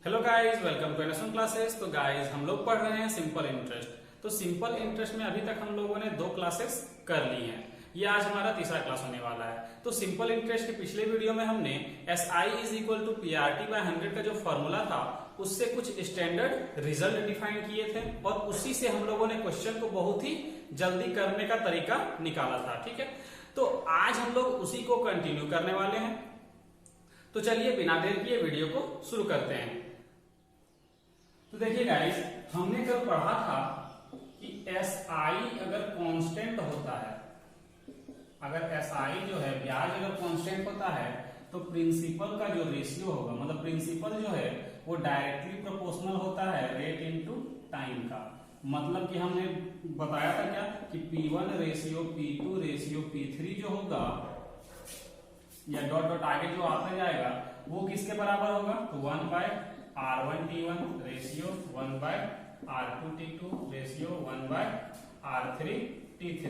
Hello guys, welcome to NSM classes. तो guys हम लोग पढ़ रहे हैं सिंपल इंटरेस्ट। तो सिंपल इंटरेस्ट में अभी तक हम लोगों ने 2 क्लासेस कर ली हैं। ये आज हमारा तीसरा क्लास होने वाला है। तो सिंपल इंटरेस्ट के पिछले वीडियो में हमने SI is equal to PRT/100 का जो फॉर्मूला था उससे कुछ स्टैंडर्ड रिजल्ट डिफाइन किए थे और उसी से हम लोगों ने क्वेश्चन को बहुत ही जल्दी करने का तरीका निकाला था। ठीक है, तो आज हम लोग उसी को कंटिन्यू करने वाले हैं। तो चलिए बिना देर किए वीडियो को शुरू करते हैं। तो देखिए गाइस, हमने कल पढ़ा था कि SI अगर कांस्टेंट होता है, अगर SI जो है ब्याज अगर कांस्टेंट होता है तो प्रिंसिपल का जो रेशियो होगा, मतलब प्रिंसिपल जो है वो डायरेक्टली प्रोपोर्शनल होता है रेट इनटू टाइम का। मतलब कि हमने बताया था क्या कि P1 ratio P2 ratio P3 जो होगा या डॉट डॉट आगे जो आता जाएगा वो किसके बराबर होगा, तो 1/R1T1 ratio 1/R2T2 ratio 1/R3T3।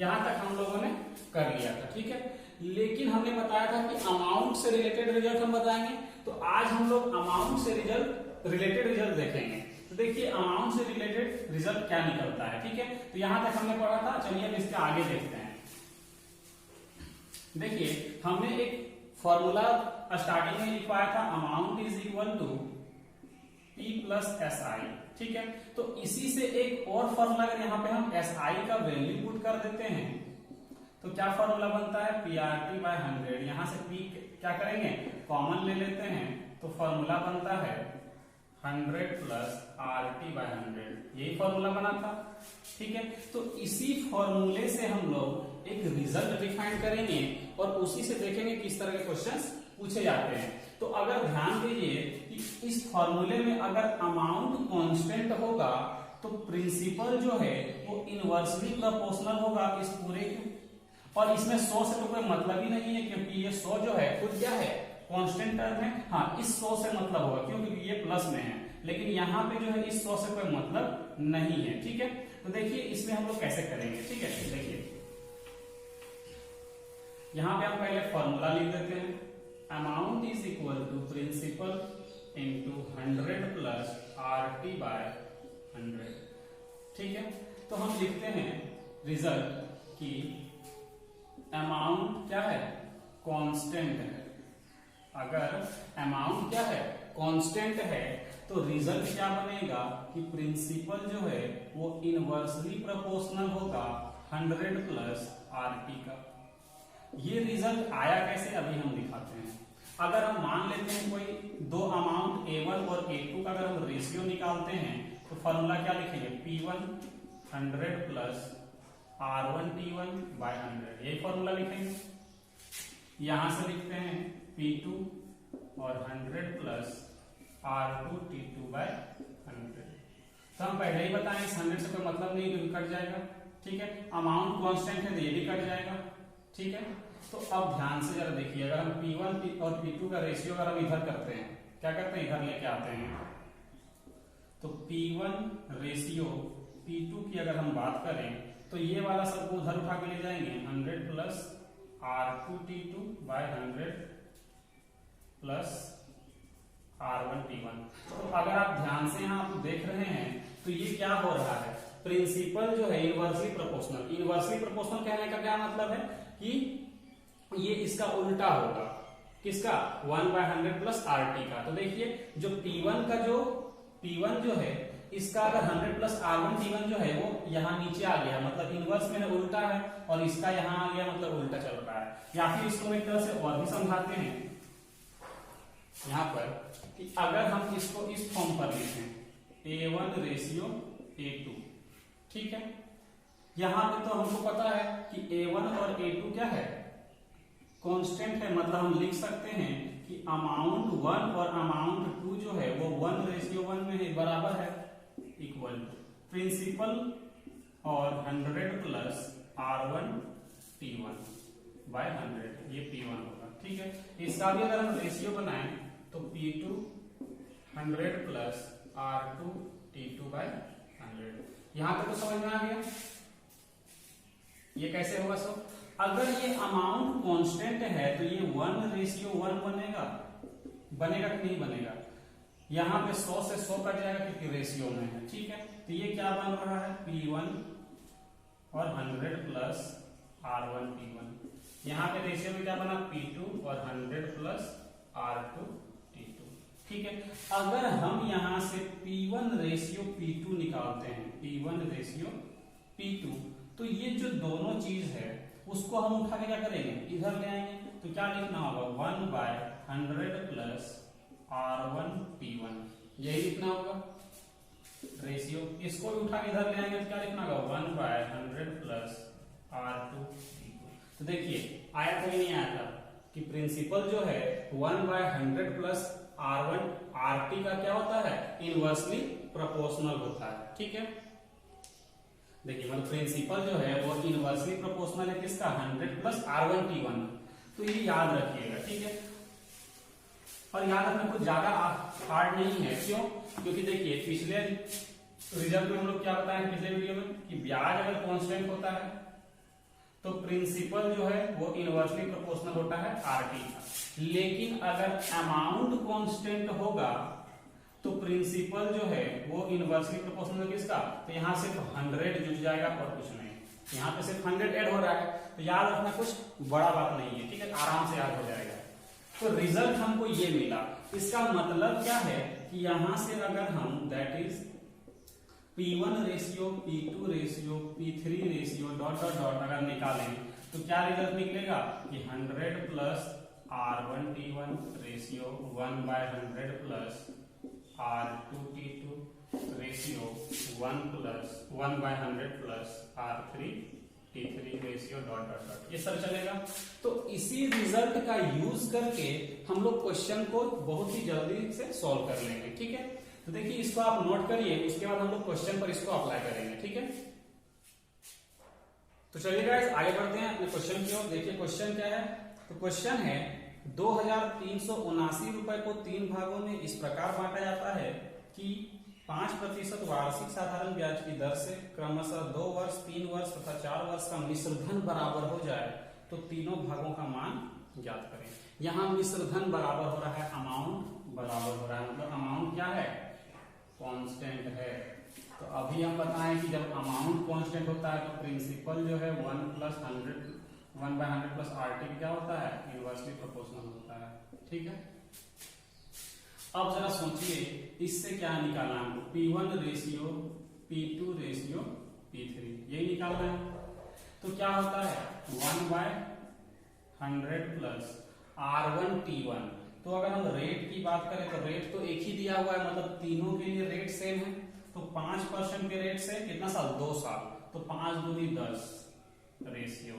यहां तक हम लोगों ने कर लिया था। ठीक है, लेकिन हमने बताया था कि अमाउंट से रिलेटेड रिजल्ट हम बताएंगे। तो आज हम लोग अमाउंट से रिलेटेड रिजल्ट देखेंगे। तो देखिए अमाउंट से रिलेटेड रिजल्ट क्या निकलता है। ठीक है, तो यहां तक हमने पढ़ा था। चलिए अब इसके आगे देखते हैं। देखिए हमने एक फॉर्मूला स्टार्टिंग में लिखवाया था, amount is equal to P plus SI। ठीक है, तो इसी से एक और फॉर्मूला अगर यहाँ पे हम SI का वैल्यू पुट कर देते हैं तो क्या फॉर्मूला बनता है, PRT/100। यहां से P क्या करेंगे, कॉमन ले लेते हैं तो फॉर्मूला बनता है 100 प्लस RT/100। यही फॉर्मूला बना था। ठीक है, तो इसी फॉर्मूले से हम लोग एक रिजल्ट डिफाइन करेंगे और उसी से देखेंगे किस तरह के क्वेश्चंस पूछे जाते हैं। तो अगर ध्यान दीजिए कि इस फॉर्मूले में अगर अमाउंट कांस्टेंट होगा तो प्रिंसिपल जो है वो इनवर्सली प्रोपोर्शनल होगा इस पूरे के। और इसमें 100 से तो कोई मतलब ही नहीं है, क्योंकि ये 100 जो है खुद क्या है, कांस्टेंट टर्म है। हाँ, इस 100 से मतलब होगा क्योंकि ये प्लस में है, लेकिन यहाँ पे जो है इस 100 से कोई मतलब नहीं है। ठीक है, तो देखिए इसमें हम लोग कैसे करेंगे। ठीक है, देखिए यहां पे हम पहले फॉर्मूला लिख देते हैं, amount is equal to principal into 100 plus RT/100। ठीक है, तो हम लिखते हैं रिजल्ट की अमाउंट क्या है, कांस्टेंट है। अगर अमाउंट क्या है, कांस्टेंट है तो रिजल्ट क्या बनेगा कि प्रिंसिपल जो है वो इनवर्सली प्रोपोर्शनल होगा 100 प्लस RT का। ये रिजल्ट आया कैसे, अभी हम दिखाते हैं। अगर हम मान लेते हैं कोई दो अमाउंट A1 और A2 का अगर हम रेशियो निकालते हैं तो फॉर्मूला क्या लिखेंगे, P1 100 प्लस R1T1/100। यही फॉर्मूला लिखेंगे। यहां से लिखते हैं P2 और 100 प्लस R2T2/100। तो हम पहले ही बताएं इस 100 से कोई मतलब नहीं, क्योंकि कट जाएगा। ठीक है, अमाउंट कांस्टेंट है तो ये भी कट जाएगा। ठीक है, तो अब ध्यान से जरा देखिए, अगर हम P1 और P2 का रेशियो अगर हम इधर करते हैं, क्या करते हैं, इधर लेके आते हैं, तो P1 रेशियो P2 की अगर हम बात करें तो ये वाला सबको उधर उठा के ले जाएंगे, 100 प्लस R2T2/100 प्लस R1T1। तो अगर आप ध्यान से यहाँ आप देख रहे हैं तो ये क्या हो रहा है, प्रिंसिपल जो है इनवर्सली प्रोपोर्शनल। इनवर्सली प्रोपोर्शनल कहने का क्या मतलब है कि ये इसका उल्टा होगा, किसका, 1/100 प्लस RT का। तो देखिए जो P1 जो है इसका अगर 100 प्लस R1T1 जो है वो यहाँ नीचे आ गया, मतलब इनवर्स में है, उल्टा है, और इसका यहाँ आ गया मतलब उल्टा चल रहा है। या फिर इसको एक तरह से और भी समझाते हैं यहाँ पर कि अगर हम इसको इस फॉर्म पर लिखें, A1 रेशियो A2। ठीक है, यहां पे तो हमको पता है कि A1 और A2 क्या है, कांस्टेंट है। मतलब हम लिख सकते हैं कि अमाउंट 1 और अमाउंट 2 जो है वो 1 रेशियो 1 में है, बराबर है, इक्वल टू प्रिंसिपल और 100 प्लस R1T1/100। ये P1 होगा। ठीक है, इसका भी अगर हम रेशियो बनाएं तो P2 100 प्लस R2T2/100। यहां तक तो समझ में आ गया। ये कैसे होगा सो, अगर ये अमाउंट कांस्टेंट है तो ये 1/1 बनेगा, बनेगा कि नहीं बनेगा, यहाँ पे 100 से 100 कट जाएगा क्योंकि रेशियो में है, ठीक है। तो ये क्या बन रहा है, P1 और 100 प्लस R1 P1। यहाँ पे रेशियो में क्या बना, P2 और 100 प्लस R2 T2, ठीक है। अगर हम यहाँ से P1 रेशियो P2 निकालते हैं, P1 रेशियो P2, तो ये जो दोनों चीज है उसको हम उठा के क्या करेंगे, इधर ले आएंगे। तो क्या लिखना होगा, 1/100 प्लस R1 P1, यही लिखना होगा रेशियो। इसको भी उठा के इधर ले आएंगे तो क्या लिखना होगा, 1/100 प्लस R2 P2। तो देखिए आया था कि नहीं आया था कि प्रिंसिपल जो है 1/100 प्लस R1 RT का क्या होता है, इनवर्सली प्रोपोर्शनल होता है, ठीक है। देखिए मतलब प्रिंसिपल जो है वो इनवर्सली प्रोपोर्शनल है किसका, 100 प्लस R1 T1। तो ये याद रखिएगा, ठीक है। और याद रखना कुछ ज्यादा हार्ड नहीं है, क्यों, क्योंकि देखिए पिछले रिजल्ट में हम लोग क्या बताएं पिछले वीडियो में कि ब्याज अगर कांस्टेंट होता है तो प्रिंसिपल जो है वो इनवर्सली प्रोपोर्शनल होता है RT का, लेकिन अगर अमाउंट कांस्टेंट होगा तो प्रिंसिपल जो है वो इनवर्सली प्रोपोर्शनल किसका, तो यहाँ सिर्फ 100 जुड़ जाएगा और कुछ नहीं, यहाँ पे सिर्फ 100 ऐड हो रहा है। तो याद रखना कुछ बड़ा बात नहीं है, ठीक है, आराम से याद हो जाएगा। तो रिजल्ट हमको ये मिला, इसका मतलब क्या है कि यहां से अगर हम that is P1 ratio P2 ratio P3 ratio dot dot dot अगर निकालें तो क्या रिजल्ट निकलेगा कि 100 plus R1 T1 ratio 1/100 plus R2 T2 ratio 1/100 plus R3 T3 ratio dot dot dot, ये सब चलेगा। तो इसी रिजल्ट का यूज करके हम लोग क्वेश्चन को बहुत ही जल्दी से सॉल्व कर लेंगे, ठीक है। तो देखिए इसको आप नोट करिए, उसके बाद हम लोग क्वेश्चन पर इसको अप्लाई करेंगे, ठीक है। तो चलिए गाइस आगे बढ़ते हैं अपने क्वेश्चन की ओर। देखिए क्वेश्चन क्या है, तो क्वेश्चन है 2379 रुपए को 3 भागों में इस प्रकार बांटा जाता है कि 5% वार्षिक साधारण ब्याज की दर से क्रमशः 2 वर्ष, 3 वर्ष तथा 4 वर्ष का मिश्र धन बराबर हो जाए तो तीनों भागों का मान ज्ञात करें। यहाँ मिश्र धन बराबर हो रहा है, अमाउंट बराबर हो रहा है, मतलब अमाउंट क्या है, कांस्टेंट है। तो अभी हम बताएं कि जब अमाउंट कांस्टेंट होता है तो प्रिंसिपल जो है 1/100 प्लस RT क्या होता है, इनवर्सली प्रोपोर्शनल होता है, ठीक है। अब जरा सोचिए इससे क्या निकालना है, P1 ratio P2 ratio P3 यही निकालना है। तो क्या होता है 1/100 प्लस R1 T1। तो अगर हम रेट की बात करें तो रेट तो एक ही दिया हुआ है, मतलब तीनों के लिए रेट सेम है। तो 5% के रेट से कितना साल, 2 साल, तो 5 दूनी 10 रेशियो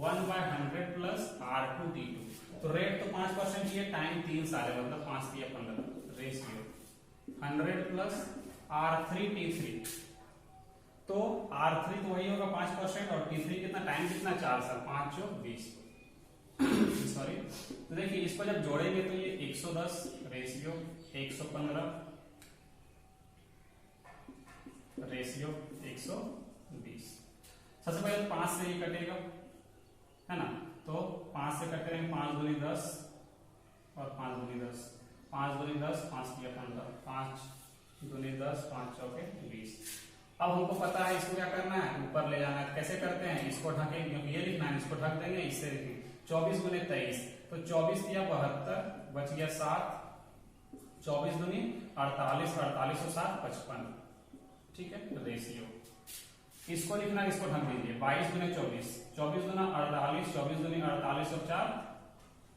1/100 प्लस R2 T2। तो रेट तो 5% ही है, टाइम 3 साल है, मतलब 5 या 15 रेशियो 100 प्लस R3 T3। तो R3 तो वही होगा 5% और T3 कितना, टाइम कितना, 4 साल, 5 × 20 सॉरी। तो देखिए इसको जब जोड़ेंगे तो ये 110 रेशियो 115 रेशियो 120। सबसे पहले 5 से ही कटेगा, है ना। तो 5 से कट करेंगे, 5 दूनी 10 और 5 दूनी 10, 5 दूनी 10, 5 किया 15, 5 दूनी 10, 5 चौके 20। अब हमको पता है इसको क्या करना है, ऊपर ले जाना है। कैसे करते हैं, इसको ढकेंगे, क्योंकि ये लिखना है, इसको ढक देंगे, इससे लिखेंगे 24 × 23, तो 24 दिया 72, बच गया 7, 24 दूनी 48, 48 और 7 55, ठीक है, रेशियो। इसको लिखना, इसको ढक दीजिए 22 × 24, 24 दूना 48, 24 दूनी 48 और 4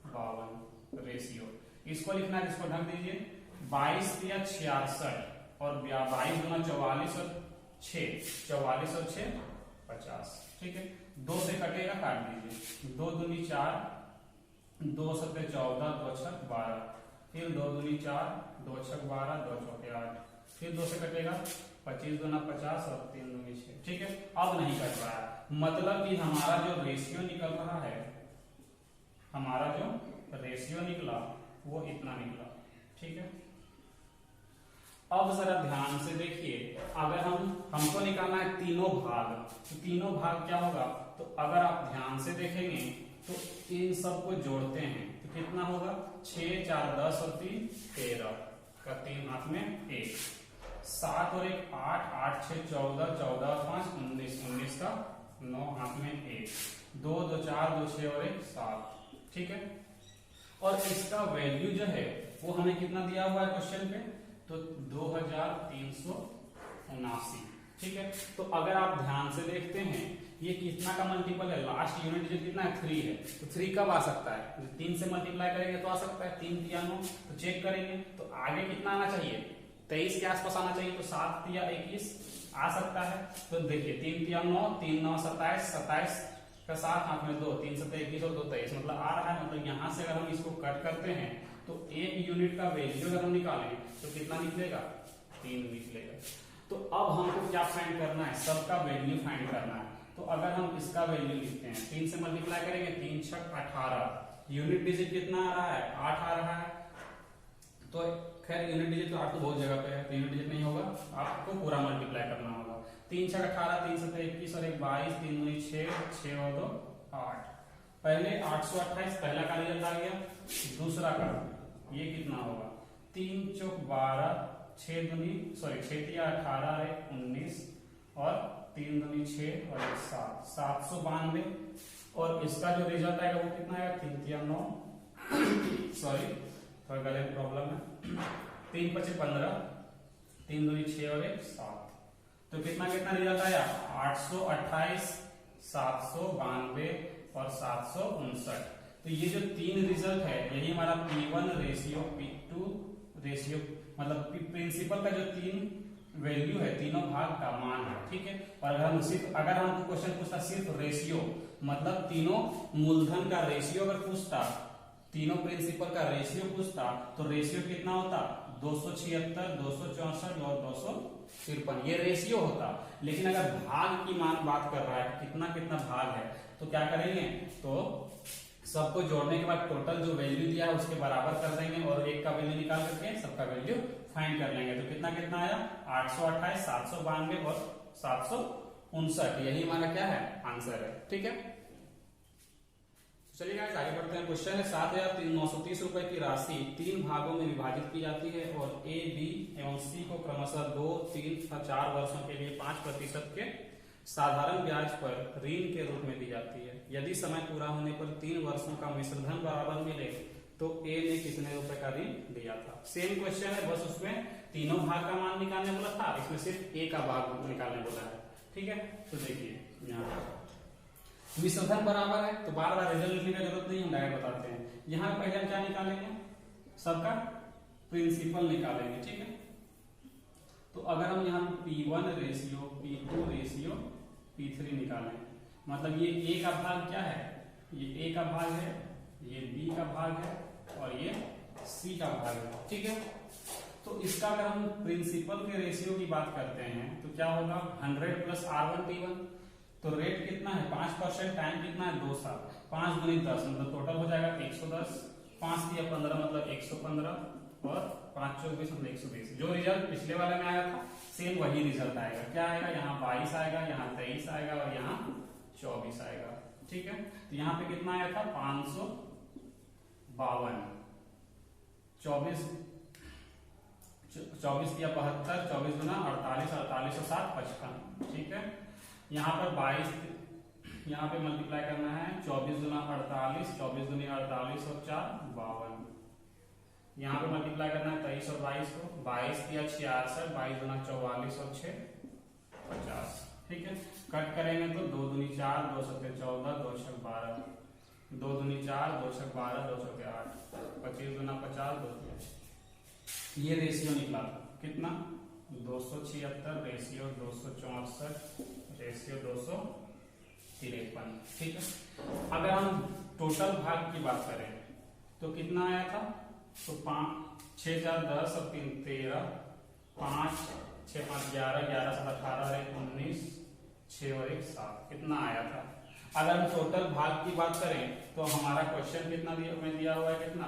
52 रेशियो। इसको लिखना, इसको ढक दीजिए 22 दिया 66 और 22 दूना 44 और 6, 44 और 6 50, ठीक है। 2 से कटेगा, काट दीजिए, 2 दूनी 4, 2 7 14, 2 6 12, फिर 2 दूनी 4, 2 6 12, 2 चौके 8, फिर 2 से कटेगा 25 दूना 50 और 3 दूनी 6, ठीक है। अब नहीं कट रहा है, मतलब कि हमारा जो रेशियो निकल रहा है, हमारा जो रेशियो निकला वो इतना निकला, ठीक है। अब जरा ध्यान से देखिए, अगर हमको निकालना है तीनों भाग, तो तीनों भाग क्या होगा, तो अगर आप ध्यान से देखेंगे तो इन सबको जोड़ते हैं तो कितना होगा, 6 4 10 और 3 13 का हाथ में 1, 7 और 1 8, 8 6 14, 14 और 5 19, 19 का 9 हाथ में 1, 2 2 4, 2 6 और 1 7। ठीक है, और इसका वैल्यू जो है वो हमें कितना दिया हुआ है क्वेश्चन पे, तो 2379। ठीक है, तो अगर आप ध्यान से देखते हैं ये कितना का मल्टीपल है, लास्ट यूनिट डिजिट कितना है 3 है, तो 3 कब आ सकता है, 3 से मल्टीप्लाई करेंगे तो आ सकता है 3 3 9, तो चेक करेंगे तो आगे कितना आना चाहिए, 23 के आसपास आना चाहिए, तो 7 3 21 आ सकता है। तो देखिए 3 3 9, 3 9 27, 27 का 7 हाथ में 2, 3 7 21 और 2 23, मतलब आ रहा है। मतलब यहाँ से अगर हम इसको कट करते हैं तो एक यूनिट का वैल्यू अगर हम निकालें तो कितना निकलेगा, 3 निकलेगा। तो अब हमको क्या फाइंड करना है, सबका वैल्यू फाइंड करना है। तो अगर हम इसका वैल्यू लिखते हैं, 3 से मल्टीप्लाई करेंगे, 3 6 18, यूनिट डिजिट कितना आ रहा है, 8 आ रहा है। तो खैर यूनिट डिजिट तो 8 तो बहुत जगह पे है, तो यूनिट डिजिट नहीं होगा, आपको पूरा मल्टीप्लाई करना होगा। 3 6 18, 3 7 21 और 1 22, 3 9 6, 6 और 2 8। पहले 828 पहला का रिजल्ट आ गया, दूसरा का ये कितना होगा, 3 चौक 12, 6 दूनी 18 19 और 3 दूनी 6 और 1 7, 792। और इसका जो रिजल्ट आएगा वो कितना आएगा, 3 3 9 सॉरी थोड़ा गले में प्रॉब्लम है, 3 5 15, 3 दूनी 6 और 1 7। तो कितना कितना रिजल्ट आया, 828, 792 और 759। तो ये जो 3 रिजल्ट है यही हमारा P1 रेशियो, P2 रेशियो, मतलब प्रिंसिपल का जो 3 वैल्यू है, तीनों भाग का मान है। ठीक है, और अगर हमको क्वेश्चन पूछता सिर्फ रेशियो, मतलब तीनों मूलधन का रेशियो अगर पूछता, तीनों प्रिंसिपल का रेशियो पूछता, तो रेशियो कितना होता, 276, 264 और 253, ये रेशियो होता। लेकिन अगर भाग की मान बात कर रहा है, कितना कितना भाग है, तो क्या करेंगे, तो सबको जोड़ने के बाद टोटल जो वैल्यू दिया है उसके बराबर कर देंगे और एक का वैल्यू निकाल करके सबका वैल्यू फाइंड कर लेंगे। तो कितना कितना आया, 828, 792 और 759, यही हमारा क्या है, आंसर है। ठीक है, चलिए गाइस आगे बढ़ते हैं। क्वेश्चन है 7,930 रुपए की राशि 3 भागों में विभाजित की जाती है और ए, बी एवं सी को क्रमशः 2, 3 तथा 4 वर्षों के लिए 5% के साधारण ब्याज पर ऋण के रूप में दी जाती है। यदि समय पूरा होने पर 3 वर्षों का मिश्रधन बराबर मिले तो ए ने कितने रुपए का ऋण दिया था। सेम क्वेश्चन है, बस उसमें तीनों भाग का मान निकालने बोला था, इसमें सिर्फ ए का भाग निकालने बोला है। ठीक है, तो देखिए यहाँ मिश्रधन बराबर है तो बार बार रिजल्ट लिखने की जरूरत नहीं, हम डायरेक्ट बताते हैं। यहाँ पहले हम क्या निकालेंगे, सबका प्रिंसिपल निकालेंगे। ठीक है, तो अगर हम यहाँ P1 ratio, P2 ratio, P3 निकालें, मतलब ये A का भाग क्या है, ये A का भाग है, ये B का भाग है और ये C का भाग है। ठीक है, तो इसका अगर हम प्रिंसिपल के रेशियो की बात करते हैं तो क्या होगा, 100 प्लस R1 T1, तो रेट कितना है 5%, टाइम कितना है 2 साल, 5 दूनी 10, मतलब टोटल हो जाएगा 110, 5 दिया 15 मतलब 115 और 5 चौक 20 मतलब 120। जो रिजल्ट पिछले वाले में आया था सेम वही रिजल्ट आएगा। क्या आएगा, यहाँ 22 आएगा, यहाँ 23 आएगा और यहाँ 24 आएगा। ठीक है, तो यहाँ पे कितना आया था 552, 24 दिया 72, 24 गुना 48, 48 और 7 55। ठीक है, यहाँ पर 22, यहाँ पे मल्टीप्लाई करना है, 24 गुना 48, 24 गुनी 48 और 4 52। यहाँ पे मल्टीप्लाई करना है 23 और 22 को, 22 दिया 66, 22 गुना 44 और 6 50। ठीक है, कट करेंगे तो 2 दूनी 4, 2 सत्ते 14, 2 छक 12, 2 दूनी 4, 2 छक 12, 2 सत्ते 8, 25 गुना 50, 2। ये रेशियो निकला कितना, 276 रेशियो 264 रेशियो 253। ठीक है, अगर हम टोटल भाग की बात करें तो कितना आया था, तो 5 6 4 10 और 3 13, 5 6 5 11, 11 7 18, 19, 6 और 1 7, कितना आया था। अगर हम टोटल भाग की बात करें तो हमारा क्वेश्चन कितना दिया हुआ है, कितना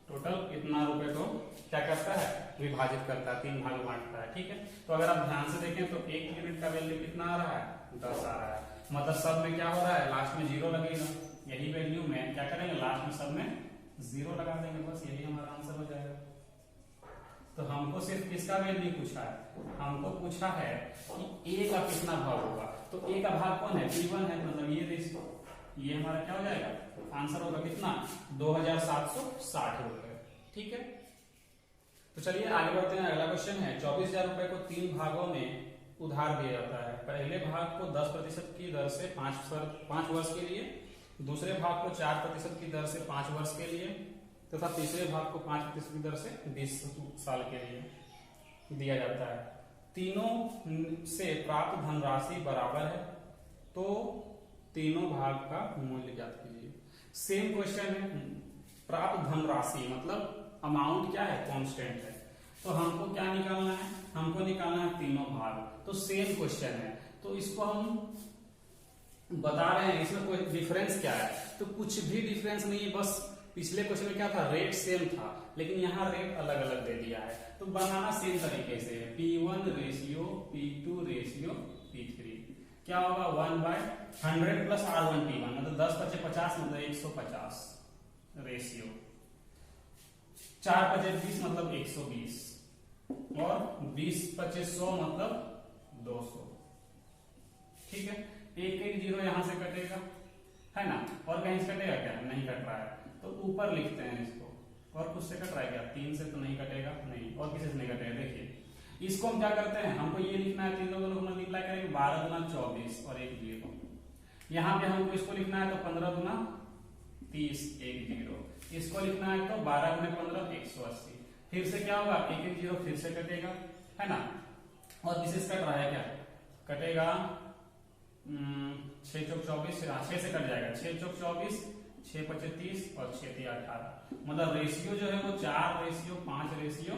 टोटल कितना रुपए को क्या करता है, विभाजित करता है, 3 भाग बांटता है। ठीक है, तो अगर आप ध्यान से देखें तो एक यूनिट का वैल्यू कितना आ रहा है, 10 आ रहा है। मतलब सब में क्या हो रहा है, लास्ट में 0 लगेगा, यही वैल्यू में क्या करेंगे, लास्ट में सब में 0 लगा देंगे, बस यही हमारा आंसर हो जाएगा। तो हमको सिर्फ किसका वैल्यू पूछा है, हमको पूछा है कि ए का कितना भाग होगा। तो ए का भाग कौन है, P1 है, मतलब ये रेशियो, ये हमारा क्या हो जाएगा, आंसर होगा कितना, 2760 रुपए। ठीक है, तो चलिए आगे बढ़ते हैं। अगला क्वेश्चन है 24,000 रुपए को 3 भागों में उधार दिया जाता है। पहले भाग को 10% की दर से 5 वर्ष के लिए, दूसरे भाग को 4% की दर से 5 वर्ष के लिए, तथा तीसरे भाग को 5% की दर से 20 साल के लिए दिया जाता है। तीनों से प्राप्त धनराशि बराबर है, तो तीनों भाग का मूल्य ज्ञात कीजिए। सेम क्वेश्चन है, प्राप्त धनराशि मतलब अमाउंट क्या है, कांस्टेंट है, तो हमको क्या निकालना है, हमको निकालना है तीनों भाग। तो सेम क्वेश्चन है, तो इसको हम बता रहे हैं इसमें कोई डिफरेंस क्या है, तो कुछ भी डिफरेंस नहीं है, बस पिछले क्वेश्चन में क्या था, रेट सेम था, लेकिन यहाँ रेट अलग अलग दे दिया है। तो बनाना सेम तरीके से है, P1 ratio P2 ratio P3 क्या होगा, 1/100 प्लस R1 T1 मतलब 10 × 50 मतलब 150 रेशियो, 4 × 20 मतलब 120 और 20 × 100 मतलब 200। ठीक है, एक जीरो यहां से कटेगा है ना, और कहीं से कटेगा क्या, नहीं कट रहा है, तो ऊपर लिखते हैं इसको। और कुछ से कट रहा है क्या, 3 से तो नहीं कटेगा, नहीं, और किसी से नहीं कटेगा। देखिए इसको हम क्या करते हैं, हमको ये लिखना है, 3 लोगों को मल्टीप्लाई करेंगे, 12 × 24 और 1 0। यहाँ पे हमको इसको लिखना है तो 15 × 30 1 0, इसको लिखना है तो 12 × 15 180। फिर से क्या होगा, 1 0 फिर से कटेगा है ना, और विशेष कट रहा है क्या, कटेगा 6 × 24 6 से कट जाएगा, 6 × 24 6 × 25 30 और 6 × 18 मतलब रेशियो जो है वो 4 रेशियो 5 रेशियो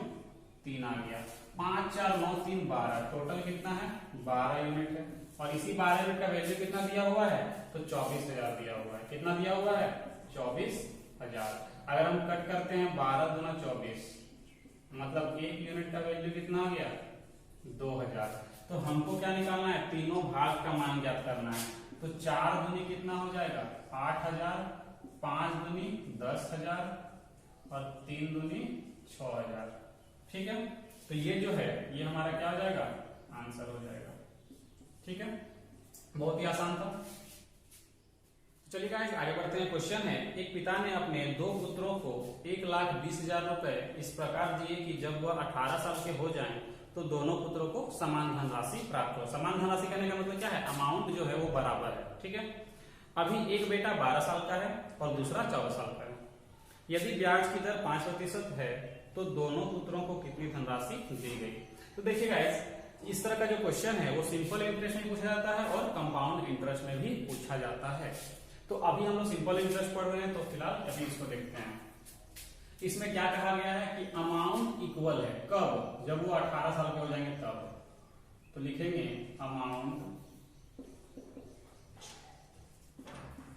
3 आ गया। 5 4 9 3 12, टोटल कितना है 12 यूनिट है, और इसी 12 यूनिट का वैल्यू कितना दिया हुआ है, तो 24,000 दिया हुआ है। कितना दिया हुआ है, 24,000। अगर हम कट करते हैं 12 × 24 मतलब 1 यूनिट का वैल्यू कितना आ गया, 2000। तो हमको क्या निकालना है, तीनों भाग का मान ज्ञात करना है। तो 4 दूनी कितना हो जाएगा, 8000, 5 दूनी 10,000 और 3 दूनी 6,000। ठीक है, तो ये जो है ये हमारा क्या हो जाएगा, आंसर हो जाएगा। ठीक है, बहुत ही आसान था। चलिए गाइस आगे बढ़ते हैं। क्वेश्चन है, एक पिता ने अपने 2 पुत्रों को 1,20,000 रुपए इस प्रकार दिए कि जब वह 18 साल के हो जाएं तो दोनों पुत्रों को समान धनराशि प्राप्त हो। समान धनराशि करने का मतलब क्या है, अमाउंट जो है वो बराबर है। ठीक है, अभी एक बेटा 12 साल का है और दूसरा 14 साल का है। यदि ब्याज की दर 5% है तो दोनों पुत्रों को कितनी धनराशि दी गई। तो देखिए गाइस, इस तरह का जो क्वेश्चन है वो सिंपल इंटरेस्ट में पूछा जाता है और कंपाउंड इंटरेस्ट में भी पूछा जाता है। तो अभी हम लोग सिंपल इंटरेस्ट पढ़ रहे हैं, तो फिलहाल अभी इसको देखते हैं। इसमें क्या कहा गया है कि अमाउंट इक्वल है, कब, जब वो 18 साल के हो जाएंगे तब। तो लिखेंगे अमाउंट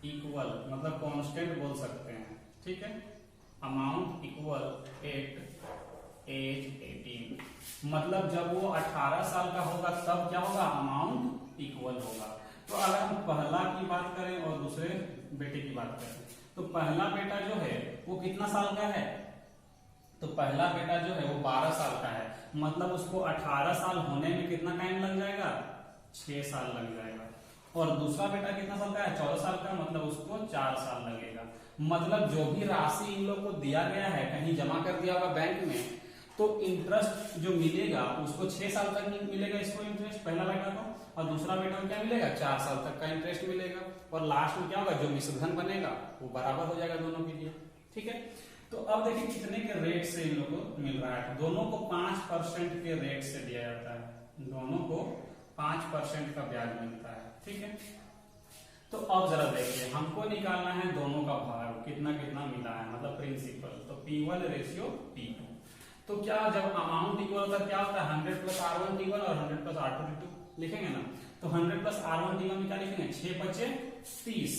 इक्वल मतलब कांस्टेंट बोल सकते हैं। ठीक है, अमाउंट इक्वल एट एज 18 मतलब जब वो 18 साल का होगा तब क्या होगा, अमाउंट इक्वल होगा। तो अगर हम पहला की बात करें और दूसरे बेटे की बात करें, तो पहला बेटा जो है वो कितना साल का है, तो पहला बेटा जो है वो 12 साल का है, मतलब उसको 18 साल होने में कितना टाइम लग जाएगा, 6 साल लग जाएगा। और दूसरा बेटा कितना साल का है, 14 साल का, मतलब उसको 4 साल लगेगा। मतलब जो भी राशि इन लोग को दिया गया है, कहीं जमा कर दिया होगा बैंक में, तो इंटरेस्ट जो मिलेगा उसको 6 साल तक मिलेगा इसको इंटरेस्ट, पहला बेटा को, और दूसरा बेटा को क्या मिलेगा, 4 साल तक का इंटरेस्ट मिलेगा। और लास्ट में क्या होगा, जो मिश्रधन बनेगा वो बराबर हो जाएगा दोनों के लिए। ठीक है, तो अब देखिए कितने के रेट से इन लोगों को मिल रहा है। दोनों को 5% के रेट से दिया जाता है, दोनों को 5% का ब्याज मिलता है। ठीक है, तो अब जरा देखिए, हमको निकालना है दोनों का भाग, कितना कितना मिला है, मतलब प्रिंसिपल। तो P1 रेशियो P2। तो क्या जब अमाउंट इक्वल होता है क्या होता है, 100 + R1 T1 और 100 + R2 T2 लिखेंगे ना। तो 100 + R1 T1 में क्या लिखेंगे, 6 × 5 = 30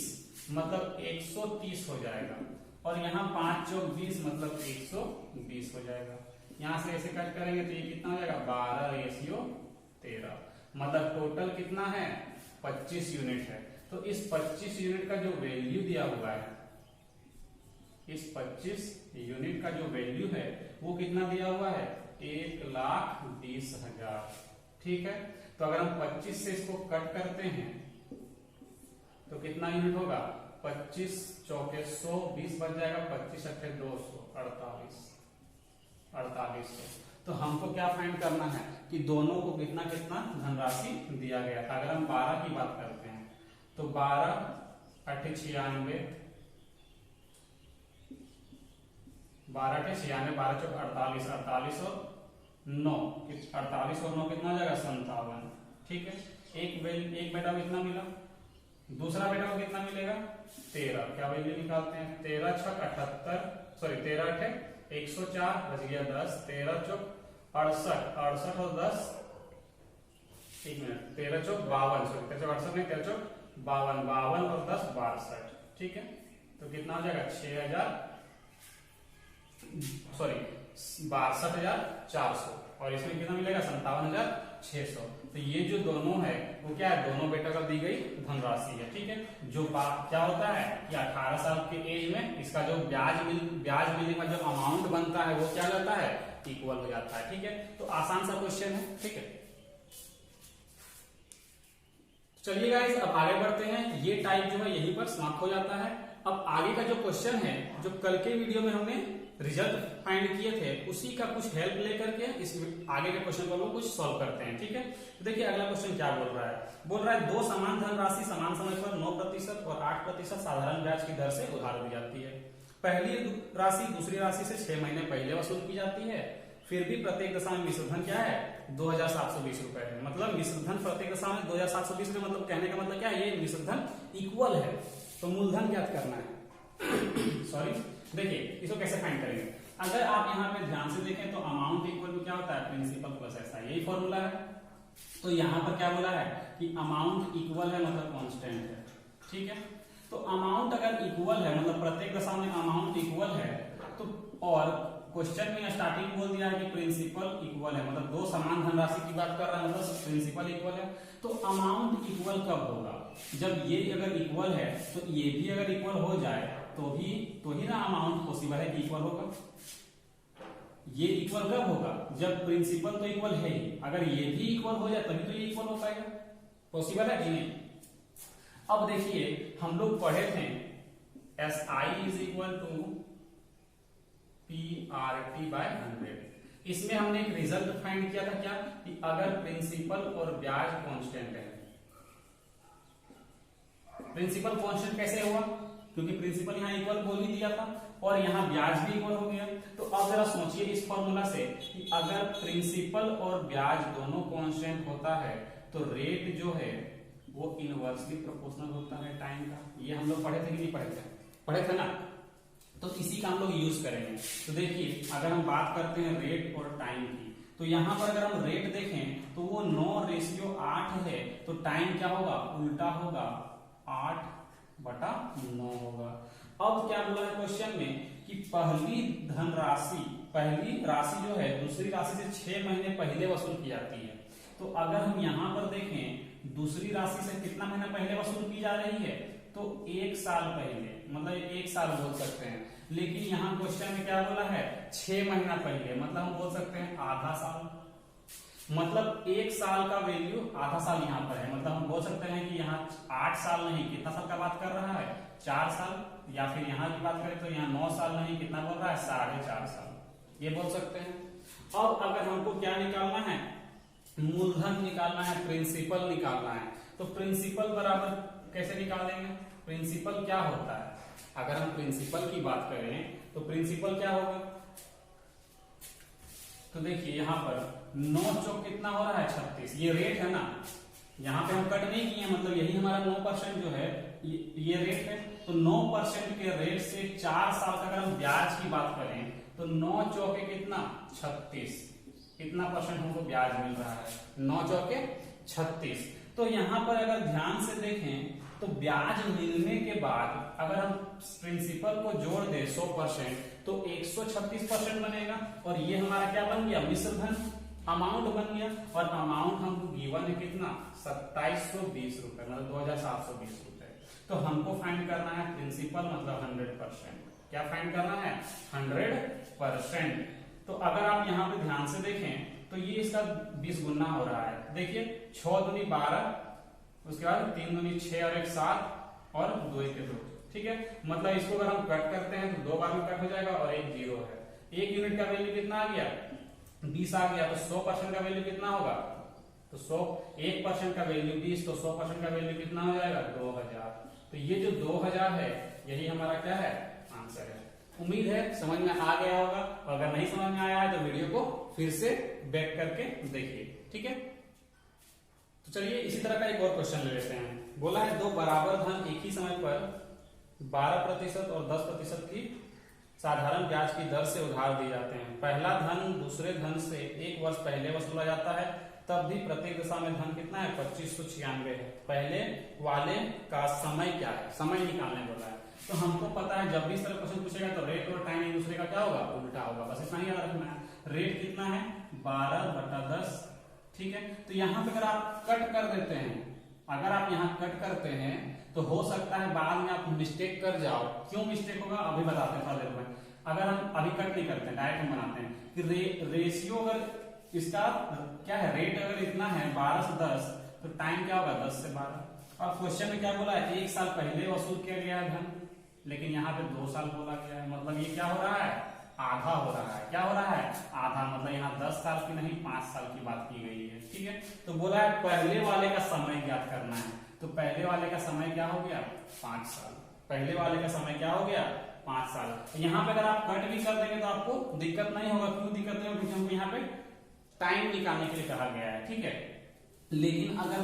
मतलब 130 हो जाएगा। और यहाँ 5 × 4 = 20 मतलब 120 हो जाएगा। यहाँ से ऐसे कट करेंगे तो ये कितना हो जाएगा, 12 रेशियो 13 मतलब टोटल कितना है, 25 यूनिट है। तो इस 25 यूनिट का जो वैल्यू दिया हुआ है, इस 25 यूनिट का जो वैल्यू है वो कितना दिया हुआ है, 1,20,000। ठीक है, तो अगर हम 25 से इसको कट करते हैं तो कितना यूनिट होगा? 25 चौके 100, 20 बच जाएगा, 25 अट्ठे 200, 4800। तो हमको क्या फाइंड करना है कि दोनों को कितना कितना धनराशि दिया गया था। अगर हम 12 की बात करते हैं तो 12 अट्ठे 96, 12 अट्ठे 96, 12 चौक 48, 48 और 9, 48 और 9 कितना हो जाएगा? 57। ठीक है, एक बेटा को कितना मिला, दूसरा बेटा को कितना मिलेगा? 13। क्या वैल्यू निकालते हैं? 13 छक 78, सॉरी 13 अट्ठे 104, बच गया 10, 13 चौक 68, 68 और 10, एक मिनट, 13 चौक 52, सॉरी 13 चौक 68 नहीं, 13 चौक 52, 52 और 10 62। ठीक है, तो कितना हो जाएगा? 62,400 और इसमें कितना मिलेगा? 57,600। तो ये जो दोनों है वो क्या है? दोनों बेटा का दी गई धनराशि है। ठीक है, जो क्या होता है कि 18 साल के एज में इसका जो ब्याज मिलने का जो अमाउंट बनता है वो क्या जाता है? इक्वल हो जाता है। ठीक है, तो आसान सा क्वेश्चन है। ठीक है, चलिए गाइस अब आगे बढ़ते हैं। ये टाइप जो है यहीं पर समाप्त हो जाता है। अब आगे का जो क्वेश्चन है, जो कल के वीडियो में हमने रिजल्ट फाइंड किए थे, उसी का कुछ हेल्प लेकर के इस आगे के क्वेश्चन को हम कुछ सॉल्व करते हैं। ठीक है, तो देखिए अगला क्वेश्चन क्या बोल रहा है। बोल रहा है दो समान धनराशि समान समय पर 9% और 8% साधारण ब्याज की दर से उधार दी जाती है। पहली राशि दूसरी राशि से 6 महीने पहले वसूल की जाती है, फिर भी प्रत्येक दशा में मिश्र धन क्या है? 2,720 रुपए है। मतलब मिश्र धन प्रत्येक दशा में 2,720 में, मतलब कहने का मतलब क्या है? ये मिश्र धन इक्वल है। तो मूलधन ज्ञात करना है। सॉरी, देखिए इसको कैसे फाइंड करेंगे। अगर आप यहाँ पे ध्यान से देखें तो अमाउंट इक्वल टू क्या होता है? प्रिंसिपल प्लस ऐसा, यही फॉर्मूला है। तो यहाँ पर क्या बोला है कि अमाउंट इक्वल है, मतलब कांस्टेंट है। ठीक है, तो अमाउंट अगर इक्वल है, मतलब प्रत्येक दशा में अमाउंट इक्वल है, तो और क्वेश्चन में स्टार्टिंग बोल दिया है कि प्रिंसिपल इक्वल है, मतलब दो समान धनराशि की बात कर रहा है, मतलब प्रिंसिपल इक्वल है। तो अमाउंट इक्वल कब होगा? जब ये अगर इक्वल है तो ये भी अगर इक्वल हो जाए तो ही ना अमाउंट पॉसिबल है कि इक्वल होगा। ये इक्वल कब होगा? जब प्रिंसिपल तो इक्वल है ही, अगर ये भी इक्वल हो जाए तभी तो ये इक्वल हो पाएगा। पॉसिबल है कि नहीं? अब देखिए हम लोग पढ़े थे SI is equal to PRT/100। इसमें हमने एक रिजल्ट फाइंड किया था क्या? कि अगर प्रिंसिपल और ब्याज कांस्टेंट है। प्रिंसिपल कांस्टेंट कैसे हुआ? क्योंकि प्रिंसिपल यहाँ इक्वल बोल ही दिया था और यहाँ ब्याज भी इक्वल हो गया। तो अब जरा सोचिए इस फॉर्मूला से कि अगर प्रिंसिपल और ब्याज दोनों कांस्टेंट होता है तो रेट जो है वो इनवर्सली प्रोपोर्शनल होता है टाइम का। ये हम लोग पढ़े थे कि नहीं पढ़े थे? पढ़े थे ना। तो इसी का हम लोग यूज करेंगे। तो देखिए अगर हम बात करते हैं रेट और टाइम की, तो यहाँ पर अगर हम रेट देखें तो वो 9:8 है, तो टाइम क्या होगा? उल्टा होगा, 8/9 होगा। अब क्या बोला है क्वेश्चन में कि पहली राशि जो है दूसरी राशि से 6 महीने पहले वसूल की जाती है। तो अगर हम यहाँ पर देखें दूसरी राशि से कितना महीना पहले वसूल की जा रही है? तो 1 साल पहले, मतलब 1 साल बोल सकते हैं। लेकिन यहाँ क्वेश्चन में क्या बोला है? 6 महीना पहले, मतलब हम बोल सकते हैं आधा साल। मतलब 1 साल का वैल्यू आधा साल यहाँ पर है, मतलब हम बोल सकते हैं कि यहाँ 8 साल नहीं, कितना साल का बात कर रहा है? 4 साल। या फिर यहाँ की बात करें तो यहाँ 9 साल नहीं, कितना बोल रहा है? 4.5 साल। ये बोल सकते हैं। अब अगर हमको क्या निकालना है? मूलधन निकालना है, प्रिंसिपल निकालना है। तो प्रिंसिपल बराबर कैसे निकाल देंगे? प्रिंसिपल क्या होता है? अगर हम प्रिंसिपल की बात करें तो प्रिंसिपल क्या होगा? तो देखिए यहाँ पर 9 चौक कितना हो रहा है? 36। ये रेट है ना, यहाँ पे हम कट नहीं किए, मतलब यही हमारा 9% जो है ये रेट है। तो 9% के रेट से 4 साल का अगर हम ब्याज की बात करें तो 9 चौके कितना? 36। कितना परसेंट हमको ब्याज मिल रहा है? 9 चौके 36। तो यहाँ पर अगर ध्यान से देखें तो ब्याज मिलने के बाद अगर हम प्रिंसिपल को जोड़ दें 100% तो 136% बनेगा। और ये हमारा क्या बन गया? मिश्र धन अमाउंट बन गया। और अमाउंट हमको गिवन है कितना? 2720 रुपए, मतलब 2,720 रुपए। तो हमको फाइंड करना है प्रिंसिपल, मतलब 100%। क्या फाइंड करना है? 100%। तो अगर आप यहाँ पे ध्यान से देखें तो ये इसका 20 गुना हो रहा है। देखिए 6 दूनी 12, उसके बाद 3 दूनी 6 और 1 7 और 2 1 2। ठीक है, मतलब इसको अगर हम कट करते हैं तो 2 बार में कट हो जाएगा और 1 0 है। 1 यूनिट का वैल्यू कितना आ गया? 20 आ गया। तो 100% का वैल्यू कितना होगा? तो 1% का वैल्यू 20, तो 100% का वैल्यू कितना हो जाएगा? 2000। तो ये जो 2000 है यही हमारा क्या है? आंसर है। उम्मीद है समझ में आ गया होगा, और अगर नहीं समझ में आया है तो वीडियो को फिर से बैक करके देखिए। ठीक है, तो चलिए इसी तरह का एक और क्वेश्चन ले लेते हैं। बोला है दो बराबर धन एक ही समय पर 12% और 10% की साधारण ब्याज की दर से उधार दिए जाते हैं। पहला धन दूसरे धन से 1 वर्ष पहले वसूला जाता है, तब भी प्रत्येक दशा में धन कितना है? 2596 है। पहले वाले का समय क्या है? समय निकालने बोला है। तो हमको पता है जब भी इस तरह क्वेश्चन पूछेगा तो रेट और टाइम एक दूसरे का क्या होगा? उल्टा होगा। बस इतना ही याद रखना है। रेट कितना है? 12/10। ठीक है, तो यहाँ पे अगर आप कट कर देते हैं, अगर आप यहाँ कट करते हैं तो हो सकता है बाद में आप मिस्टेक कर जाओ। क्यों मिस्टेक होगा अभी बताते हैं थोड़ा देर में। अगर हम अभी कट नहीं करते, डायरेक्ट हम बनाते हैं कि रेशियो अगर इसका क्या है, रेट अगर इतना है 12 से 10, तो टाइम क्या होगा? 10 से 12। और क्वेश्चन में क्या बोला है? 1 साल पहले वसूल किया गया है धन, लेकिन यहाँ पे 2 साल बोला गया है। मतलब ये क्या हो रहा है? आधा हो रहा है। क्या हो रहा है? आधा। मतलब यहाँ 10 साल की नहीं 5 साल की बात की गई है। ठीक है, तो बोला है पहले वाले का समय ज्ञात करना है। तो पहले वाले का समय क्या हो गया? 5 साल। पहले वाले का समय क्या हो गया? 5 साल। यहाँ पे अगर आप कट भी कर देंगे तो आपको दिक्कत नहीं होगा। क्यों दिक्कत नहीं होगी? क्योंकि हमको यहाँ पे टाइम निकालने के लिए कहा गया है। ठीक है, लेकिन अगर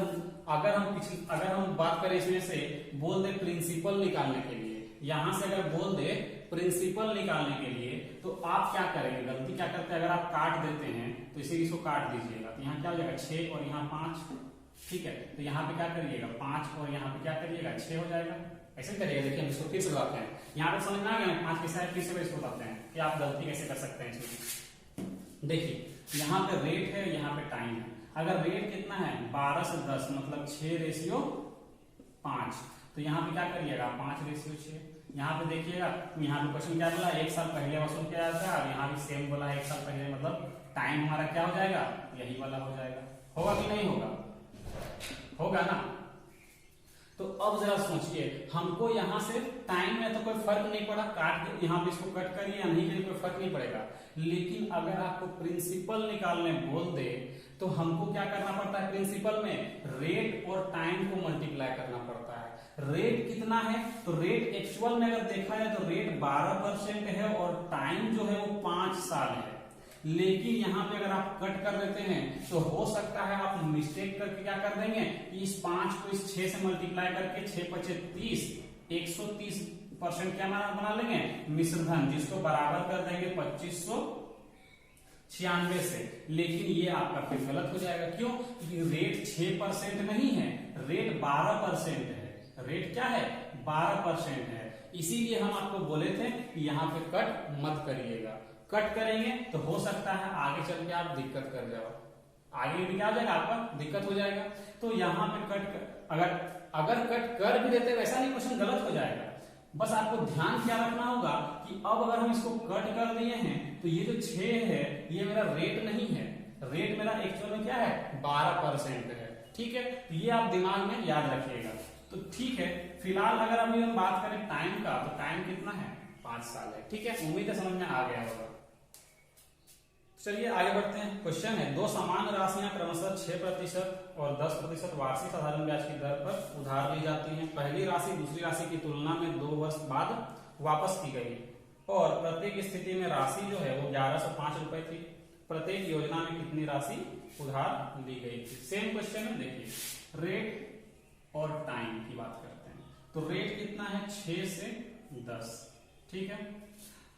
हम बात करें इसमें से बोल दे प्रिंसिपल निकालने के लिए, यहां से अगर बोल दे प्रिंसिपल निकालने के लिए, तो आप क्या करेंगे? गलती क्या करते हैं? अगर आप काट देते हैं तो इसे इसको काट दीजिएगा, तो यहाँ क्या हो जाएगा? 6 और यहाँ 5। ठीक है, तो यहाँ पे क्या करिएगा? 5 और यहाँ पे क्या करिएगा? 6 हो जाएगा। ऐसे करिएगा। देखिए हम इसको फिर से बताते हैं। यहाँ पे समझ में आ गया? 5 के साथ फिर से इसको बताते हैं कि आप गलती कैसे कर सकते हैं इसमें। देखिए यहाँ पे रेट है, यहाँ पे टाइम है। अगर रेट कितना है? 12 से 10, मतलब 6:5। तो यहाँ पे क्या करिएगा? 5:6। यहाँ पे देखिएगा, यहाँ पे क्वेश्चन क्या बोला? 1 साल पहले वसूल किया जाता है, और यहाँ भी सेम बोला 1 साल पहले। मतलब टाइम हमारा क्या हो जाएगा? यही वाला हो जाएगा। होगा कि नहीं होगा? होगा ना। तो अब जरा सोचिए, हमको यहाँ से टाइम में तो कोई फर्क नहीं पड़ा, काट यहाँ पे इसको कट करिए या नहीं करिए कोई फर्क नहीं पड़ेगा। लेकिन अगर आपको प्रिंसिपल निकालने बोल दे तो हमको क्या करना पड़ता है? प्रिंसिपल में रेट और टाइम को मल्टीप्लाई करना पड़ता है। रेट कितना है? तो रेट एक्चुअल में अगर देखा जाए तो रेट 12% है और टाइम जो है वो 5 साल है। लेकिन यहाँ पे अगर आप कट कर देते हैं तो हो सकता है आप मिस्टेक करके क्या कर देंगे? इस 5 को इस 6 से मल्टीप्लाई करके 6×5 = 30, 130% क्या बना लेंगे? मिश्रधन, जिसको बराबर कर देंगे 2596 से। लेकिन ये आपका फिर गलत हो जाएगा। क्यों? क्योंकि रेट 6% नहीं है, रेट 12% है। रेट क्या है? 12% है। इसीलिए हम आपको बोले थे कि यहाँ पे कट मत करिएगा। कट करेंगे तो हो सकता है आगे चल के आप दिक्कत कर जाओ, आगे भी क्या हो जाएगा? आपका दिक्कत हो जाएगा। तो यहाँ पे अगर कट कर भी देते वैसा नहीं, क्वेश्चन गलत हो जाएगा। बस आपको ध्यान क्या रखना होगा कि अब अगर हम इसको कट कर दिए हैं तो ये जो 6 है ये मेरा रेट नहीं है, रेट मेरा एक्चुअल में क्या है? 12% है। ठीक है, तो ये आप दिमाग में याद रखिएगा। तो ठीक है, फिलहाल अगर अभी हम बात करें टाइम का, तो टाइम कितना है? 5 साल है। ठीक है, उम्मीद है समझ में आ गया होगा। चलिए आगे बढ़ते हैं। क्वेश्चन है दो समान राशियां क्रमशः 6% और 10% वार्षिक साधारण ब्याज की दर पर उधार ली जाती हैं। पहली राशि दूसरी राशि की तुलना में 2 वर्ष बाद वापस की गई और प्रत्येक स्थिति में राशि जो है वो 1105 रुपए थी। प्रत्येक योजना में कितनी राशि उधार ली गई थी? सेम क्वेश्चन है। देखिए रेट और टाइम की बात करते हैं। तो रेट कितना है? 6 से 10। ठीक है,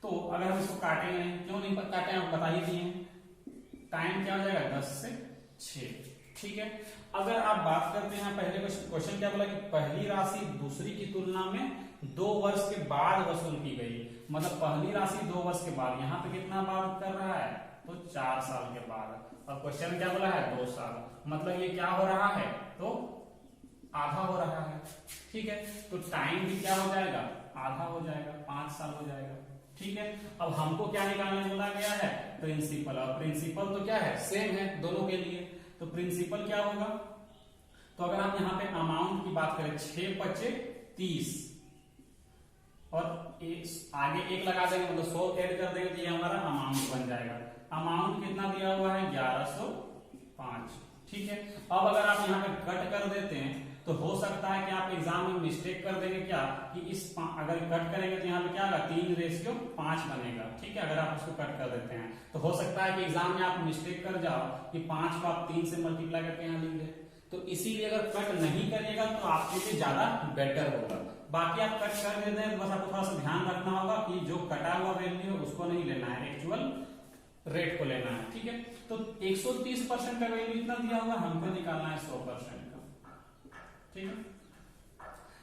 तो अगर हम इसको काटेंगे नहीं, क्यों नहीं काटे आप बता ही दिए। टाइम क्या हो जाएगा? 10 से 6। ठीक है, अगर आप बात करते हैं पहले क्वेश्चन क्या बोला कि पहली राशि दूसरी की तुलना में 2 वर्ष के बाद वसूल की गई। मतलब पहली राशि 2 वर्ष के बाद, यहाँ पे कितना बात कर रहा है? तो 4 साल के बाद। और क्वेश्चन क्या बोला है? 2 साल। मतलब ये क्या हो रहा है? तो आधा हो रहा है। ठीक है, तो टाइम भी क्या हो जाएगा? आधा हो जाएगा, 5 साल हो जाएगा। ठीक है। अब हमको क्या निकालने बोला गया है, प्रिंसिपल, और प्रिंसिपल तो क्या है, सेम है दोनों के लिए। तो प्रिंसिपल क्या होगा, तो अगर हम यहाँ पे अमाउंट की बात करें 6 × 5 = 30 और आगे 1 लगा देंगे मतलब 100 ऐड कर देंगे तो ये हमारा अमाउंट बन जाएगा। अमाउंट कितना दिया हुआ है 1105, ठीक है। अब अगर आप यहाँ पे कट कर देते हैं तो हो सकता है कि आप एग्जाम में मिस्टेक कर देंगे क्या, कि इस अगर कट करेंगे तो यहाँ पे क्या होगा 3:5 बनेगा, ठीक है। अगर आप उसको कट कर देते हैं तो हो सकता है कि एग्जाम में आप मिस्टेक कर जाओ कि 5 को आप 3 से मल्टीप्लाई करके यहाँ लिख दे। तो इसीलिए अगर कट नहीं करिएगा तो आपके लिए ज्यादा बेटर होगा। बाकी आप कट कर देते हैं तो बस आपको थोड़ा सा ध्यान रखना होगा कि जो कटा हुआ वैल्यू है उसको नहीं लेना है, एक्चुअल रेट को लेना है, ठीक है। तो 130% का वैल्यू इतना दिया हुआ, हमको निकालना है 100% का, ठीक है।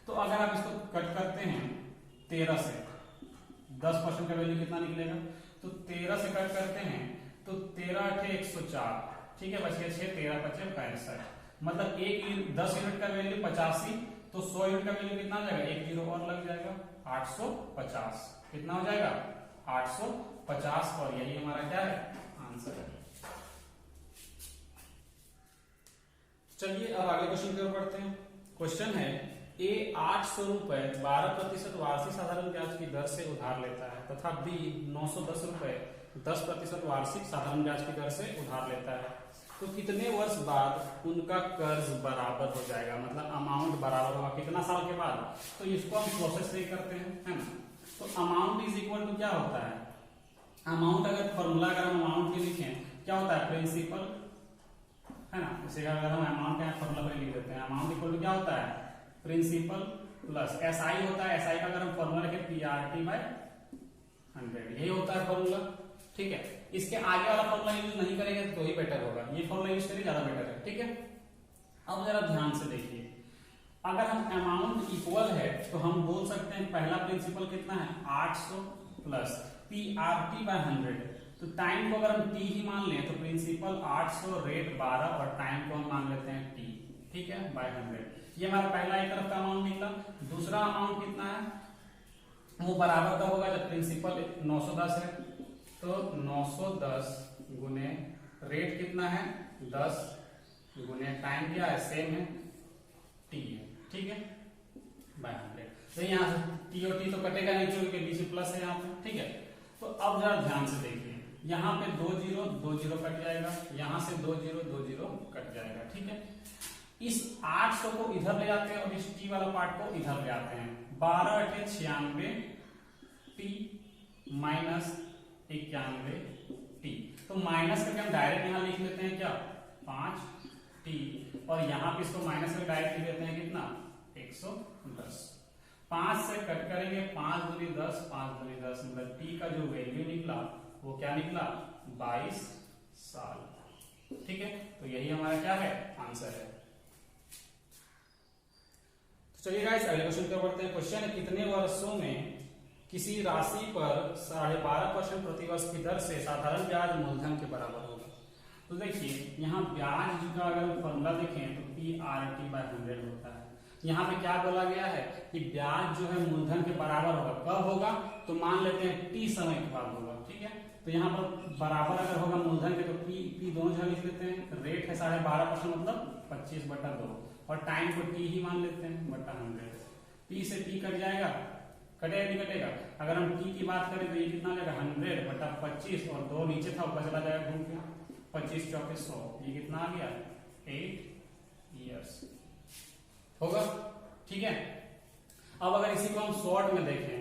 तो अगर आप इसको कट करते हैं 13 से, 10% का वैल्यू कितना निकलेगा, तो 13 से कट करते हैं तो 13 × 8 = 104, ठीक है। बच गया 6, 13 × 5 = 65, मतलब 10 यूनिट का वैल्यू 85, तो 100 यूनिट का वैल्यू कितना हो जाएगा, 1 0 और लग जाएगा, 850। कितना हो जाएगा 850, और यही हमारा क्या है, आंसर है। चलिए अब आगे क्वेश्चन की ओर बढ़ते हैं। क्वेश्चन है ए 800 रुपए 12% वार्षिक साधारण ब्याज की दर से उधार लेता है तथा बी 910 रुपए 10% वार्षिक साधारण ब्याज की दर से उधार लेता है, तो कितने वर्ष बाद उनका कर्ज बराबर हो जाएगा, मतलब अमाउंट बराबर होगा कितना साल के बाद। तो इसको हम प्रोसेस से करते हैं, है ना। तो अमाउंट इज इक्वल टू क्या होता है, अमाउंट अगर फॉर्मूला अगर हम अमाउंट के लिखें क्या होता है, प्रिंसिपल, है ना। इसे अगर हम अमाउंट का फॉर्मूला पर लिख देते हैं, अमाउंट इक्वल टू क्या होता है, प्रिंसिपल प्लस एसआई होता है, एसआई का अगर हम फॉर्मूला लिखें PRT/100, यही होता है फॉर्मूला, ठीक है। इसके आगे वाला फॉर्मूला यूज नहीं करेंगे तो ही बेटर होगा, ये फॉर्मूला यूज करिए ज्यादा बेटर है, ठीक है। अब जरा ध्यान से देखिए, अगर हम अमाउंट इक्वल है तो हम बोल सकते हैं पहला प्रिंसिपल कितना है 800 प्लस PRT/100, तो टाइम को अगर हम t ही मान लें तो प्रिंसिपल 800, रेट 12 और टाइम को हम मान लेते हैं t, ठीक है, /100। ये हमारा पहला एक तरफ का अमाउंट निकला। दूसरा अमाउंट कितना है, वो बराबर का होगा जब प्रिंसिपल 910 है तो 910 गुने रेट कितना है 10 गुने टाइम क्या है सेम है t है, ठीक है, /100। तो यहाँ से t और t तो कटेगा नहीं क्योंकि बीच में प्लस है यहाँ पे, ठीक है। तो अब जरा ध्यान से देखिए, यहाँ पे 2 0 2 0 कट जाएगा, यहाँ से 2 0 2 0 कट जाएगा, ठीक है। इस 800 को इधर ले जाते हैं और इस t वाला पार्ट को इधर ले आते हैं, 12 × 8 = 96 t - 91 t, तो माइनस करके हम डायरेक्ट यहाँ लिख लेते हैं क्या 5 t, और यहाँ पे इसको माइनस करके डायरेक्ट लिख लेते हैं कितना 110। 5 से कट करेंगे 5 दूनी 10 5 दूनी 10, मतलब t का जो वैल्यू निकला वो क्या निकला 22 साल, ठीक है। तो यही हमारा क्या है आंसर है। तो चलिए गाइस अगले क्वेश्चन पर बढ़ते हैं। क्वेश्चन है कितने वर्षों में किसी राशि पर 12.5% प्रतिवर्ष की दर से साधारण ब्याज मूलधन के बराबर होगा। तो देखिए यहाँ ब्याज का अगर फॉर्मूला देखें तो PRT/100 होता है। यहाँ पे क्या बोला गया है कि ब्याज जो है मूलधन के बराबर होगा, कब होगा तो मान लेते हैं t समय के बाद होगा, ठीक है। तो यहाँ पर बराबर अगर होगा मूलधन के तो p दोनों जगह लिख लेते हैं, रेट है 12.5% मतलब 25/2 और टाइम को t ही मान लेते हैं /100। p से t कट जाएगा, कटेगा नहीं कटेगा, अगर हम t की बात करें तो ये कितना लगेगा 100/25 और 2 नीचे था ऊपर चला जाएगा घूम के, 25 × 4 = 100, ये कितना आ गया 8 इयर्स होगा, ठीक है। अब अगर इसी को हम शॉर्ट में देखें,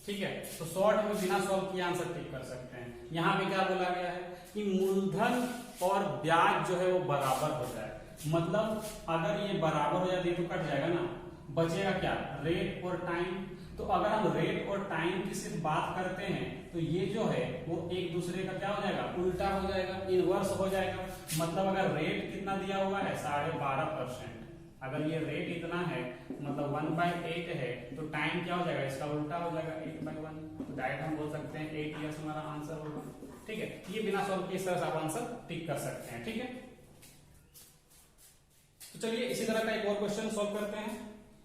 ठीक है, तो शॉर्ट में बिना सॉल्व किए आंसर टिक कर सकते हैं। यहाँ पे क्या बोला गया है कि मूलधन और ब्याज जो है वो बराबर हो जाए, मतलब अगर ये बराबर हो जाए तो कट जाएगा ना, बचेगा क्या रेट और टाइम। तो अगर हम रेट और टाइम की सिर्फ बात करते हैं तो ये जो है वो एक दूसरे का क्या हो जाएगा उल्टा हो जाएगा, इनवर्स हो जाएगा। मतलब अगर रेट कितना दिया हुआ है 12.5%, अगर ये रेट इतना है मतलब 1/8 है तो टाइम क्या हो जाएगा इसका उल्टा हो जाएगा 8/1, तो डायरेक्ट हम बोल सकते हैं 8 इयर्स हमारा आंसर होगा, ठीक है। ये बिना सॉल्व किए इस तरह से आप आंसर टिक कर सकते हैं, ठीक है। तो चलिए इसी तरह का एक और क्वेश्चन सॉल्व करते हैं।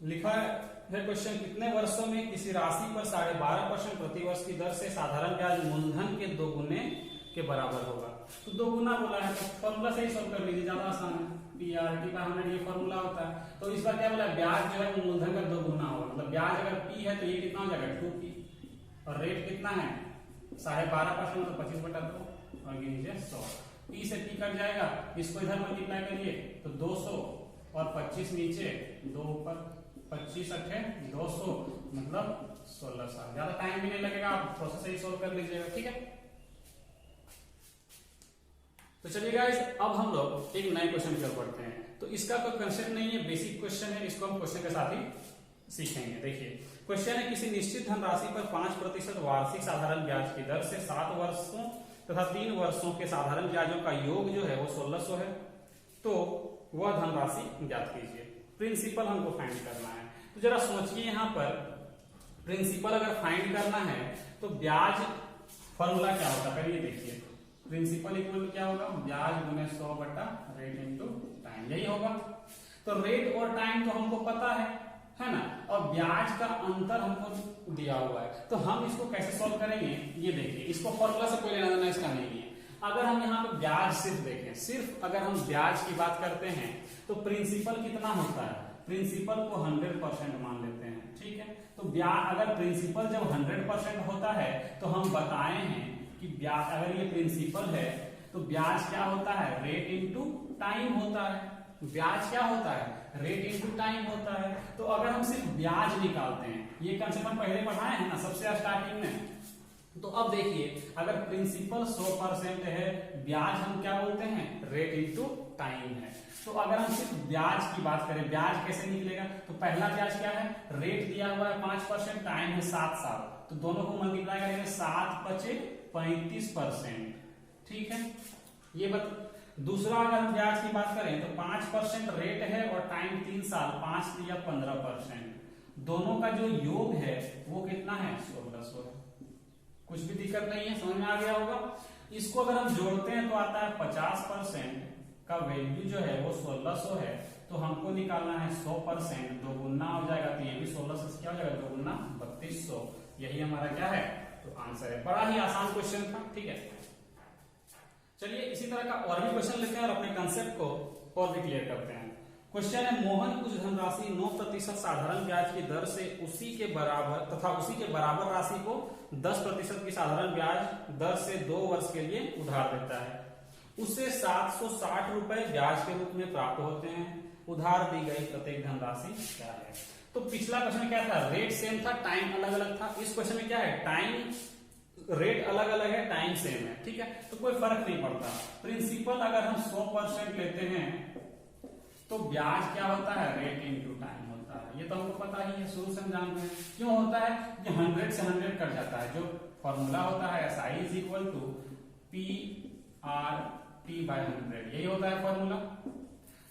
लिखा है क्वेश्चन, कितने वर्षों में किसी राशि पर 12.5% प्रतिवर्ष की दर से साधारण ब्याज मूलधन के 2 गुने के बराबर होगा। तो 2 गुना बोला है तो फॉर्मूला से ही सॉल्व कर लीजिए, ज्यादा आसान है। PRT/100 ये फॉर्मूला होता है। तो इस बार क्या बोला, ब्याज जो है मूलधन का 2 गुना होगा। मतलब ब्याज अगर P है तो ये कितना हो जाएगा 2P, और रेट कितना है 12.5%, मतलब 25/2, और ये नीचे 100। P से P कट जाएगा, इसको इधर मल्टीप्लाई करिए तो 200 और 25 नीचे, 2 ऊपर, 25 अठे 200, मतलब 16 साल। ज्यादा टाइम भी नहीं लगेगा, आप प्रोसेस ही सोल्व कर लीजिएगा, ठीक है। तो चलिए गाइस, अब हम लोग एक नए क्वेश्चन की ओर बढ़ते हैं। तो इसका कोई कंसेप्ट नहीं है, बेसिक क्वेश्चन है, इसको हम क्वेश्चन के साथ ही सीखेंगे। देखिए क्वेश्चन है, किसी निश्चित धनराशि पर 5% वार्षिक साधारण ब्याज की दर से 7 वर्षों तथा 3 वर्षों के साधारण ब्याजों का योग जो है वो 1600 है, तो वह धनराशि ज्ञात कीजिए। प्रिंसिपल हमको फाइंड करना है। तो जरा सोचिए, यहाँ पर प्रिंसिपल अगर फाइंड करना है तो ब्याज फॉर्मूला क्या होता है, ये देखिए। प्रिंसिपल इक्वल क्या होगा, ब्याज गुने 100 बटा रेट इंटू टाइम, यही होगा। तो रेट और टाइम तो हमको पता है ना, और ब्याज का अंतर हमको दिया हुआ है। तो हम इसको कैसे सॉल्व करेंगे, ये देखिए। इसको फॉर्मूला से कोई लेना देना इसका नहीं है। अगर हम यहाँ पे ब्याज सिर्फ देखें, सिर्फ अगर हम ब्याज की बात करते हैं तो प्रिंसिपल कितना होता है, प्रिंसिपल को 100% मान लेते हैं, ठीक है। तो ब्याज अगर प्रिंसिपल जब 100% होता है तो हम बताए हैं कि ब्याज अगर ये प्रिंसिपल है तो ब्याज क्या होता है, रेट इंटू टाइम होता है। ब्याज क्या होता है, रेट इंटू टाइम होता है। तो अगर हम सिर्फ ब्याज निकालते हैं, ये कंसेप्ट हम पहले पढ़ाए हैं ना सबसे स्टार्टिंग में। तो अब देखिए, अगर प्रिंसिपल 100% है, ब्याज हम क्या बोलते हैं, रेट इंटू टाइम है। तो अगर हम सिर्फ ब्याज की बात करें, ब्याज कैसे निकलेगा, तो पहला ब्याज क्या है, रेट दिया हुआ है 5%, टाइम है 7 साल, तो दोनों को मल्टीप्लाई करेंगे, 7 बचे 35%, ठीक है। ये दूसरा अगर हम ब्याज की बात करें तो 5% रेट है और टाइम 3 साल, 5 दिया 15%, दोनों का जो योग है वो कितना है, 1600 है। कुछ भी दिक्कत नहीं है, समझ में आ गया होगा। इसको अगर हम जोड़ते हैं तो आता है 50% का वैल्यू जो है वो 1600 है, तो हमको निकालना है 100%, 2 गुना हो जाएगा, तो ये भी 1600 से क्या हो जाएगा, 2 गुना 3200। यही हमारा क्या है, तो आंसर है। बड़ा ही आसान क्वेश्चन था, ठीक है। चलिए इसी तरह का और भी क्वेश्चन लेते हैं और अपने कंसेप्ट को और भी क्लियर करते हैं। क्वेश्चन है, मोहन कुछ धनराशि 9% साधारण ब्याज की दर से उसी के बराबर तथा उसी के बराबर राशि को 10% की साधारण ब्याज दर से 2 वर्ष के लिए उधार देता है। उसे 760 रुपए ब्याज के रूप में प्राप्त होते हैं। उधार दी गई प्रत्येक धनराशि क्या है। तो पिछला क्वेश्चन क्या था, रेट सेम था, टाइम अलग अलग था। इस क्वेश्चन में क्या है, टाइम रेट अलग अलग है, टाइम सेम है, ठीक है। तो कोई फर्क नहीं पड़ता। प्रिंसिपल अगर हम 100% लेते हैं तो ब्याज क्या होता है, रेट इंटू टाइम होता है। ये तो हमको पता ही है, शुरू से हम जानते हैं। क्यों होता है, ये 100 से 100 कट जाता है। जो फॉर्मूला होता है SI is equal to PRT/100, यही होता है फॉर्मूला।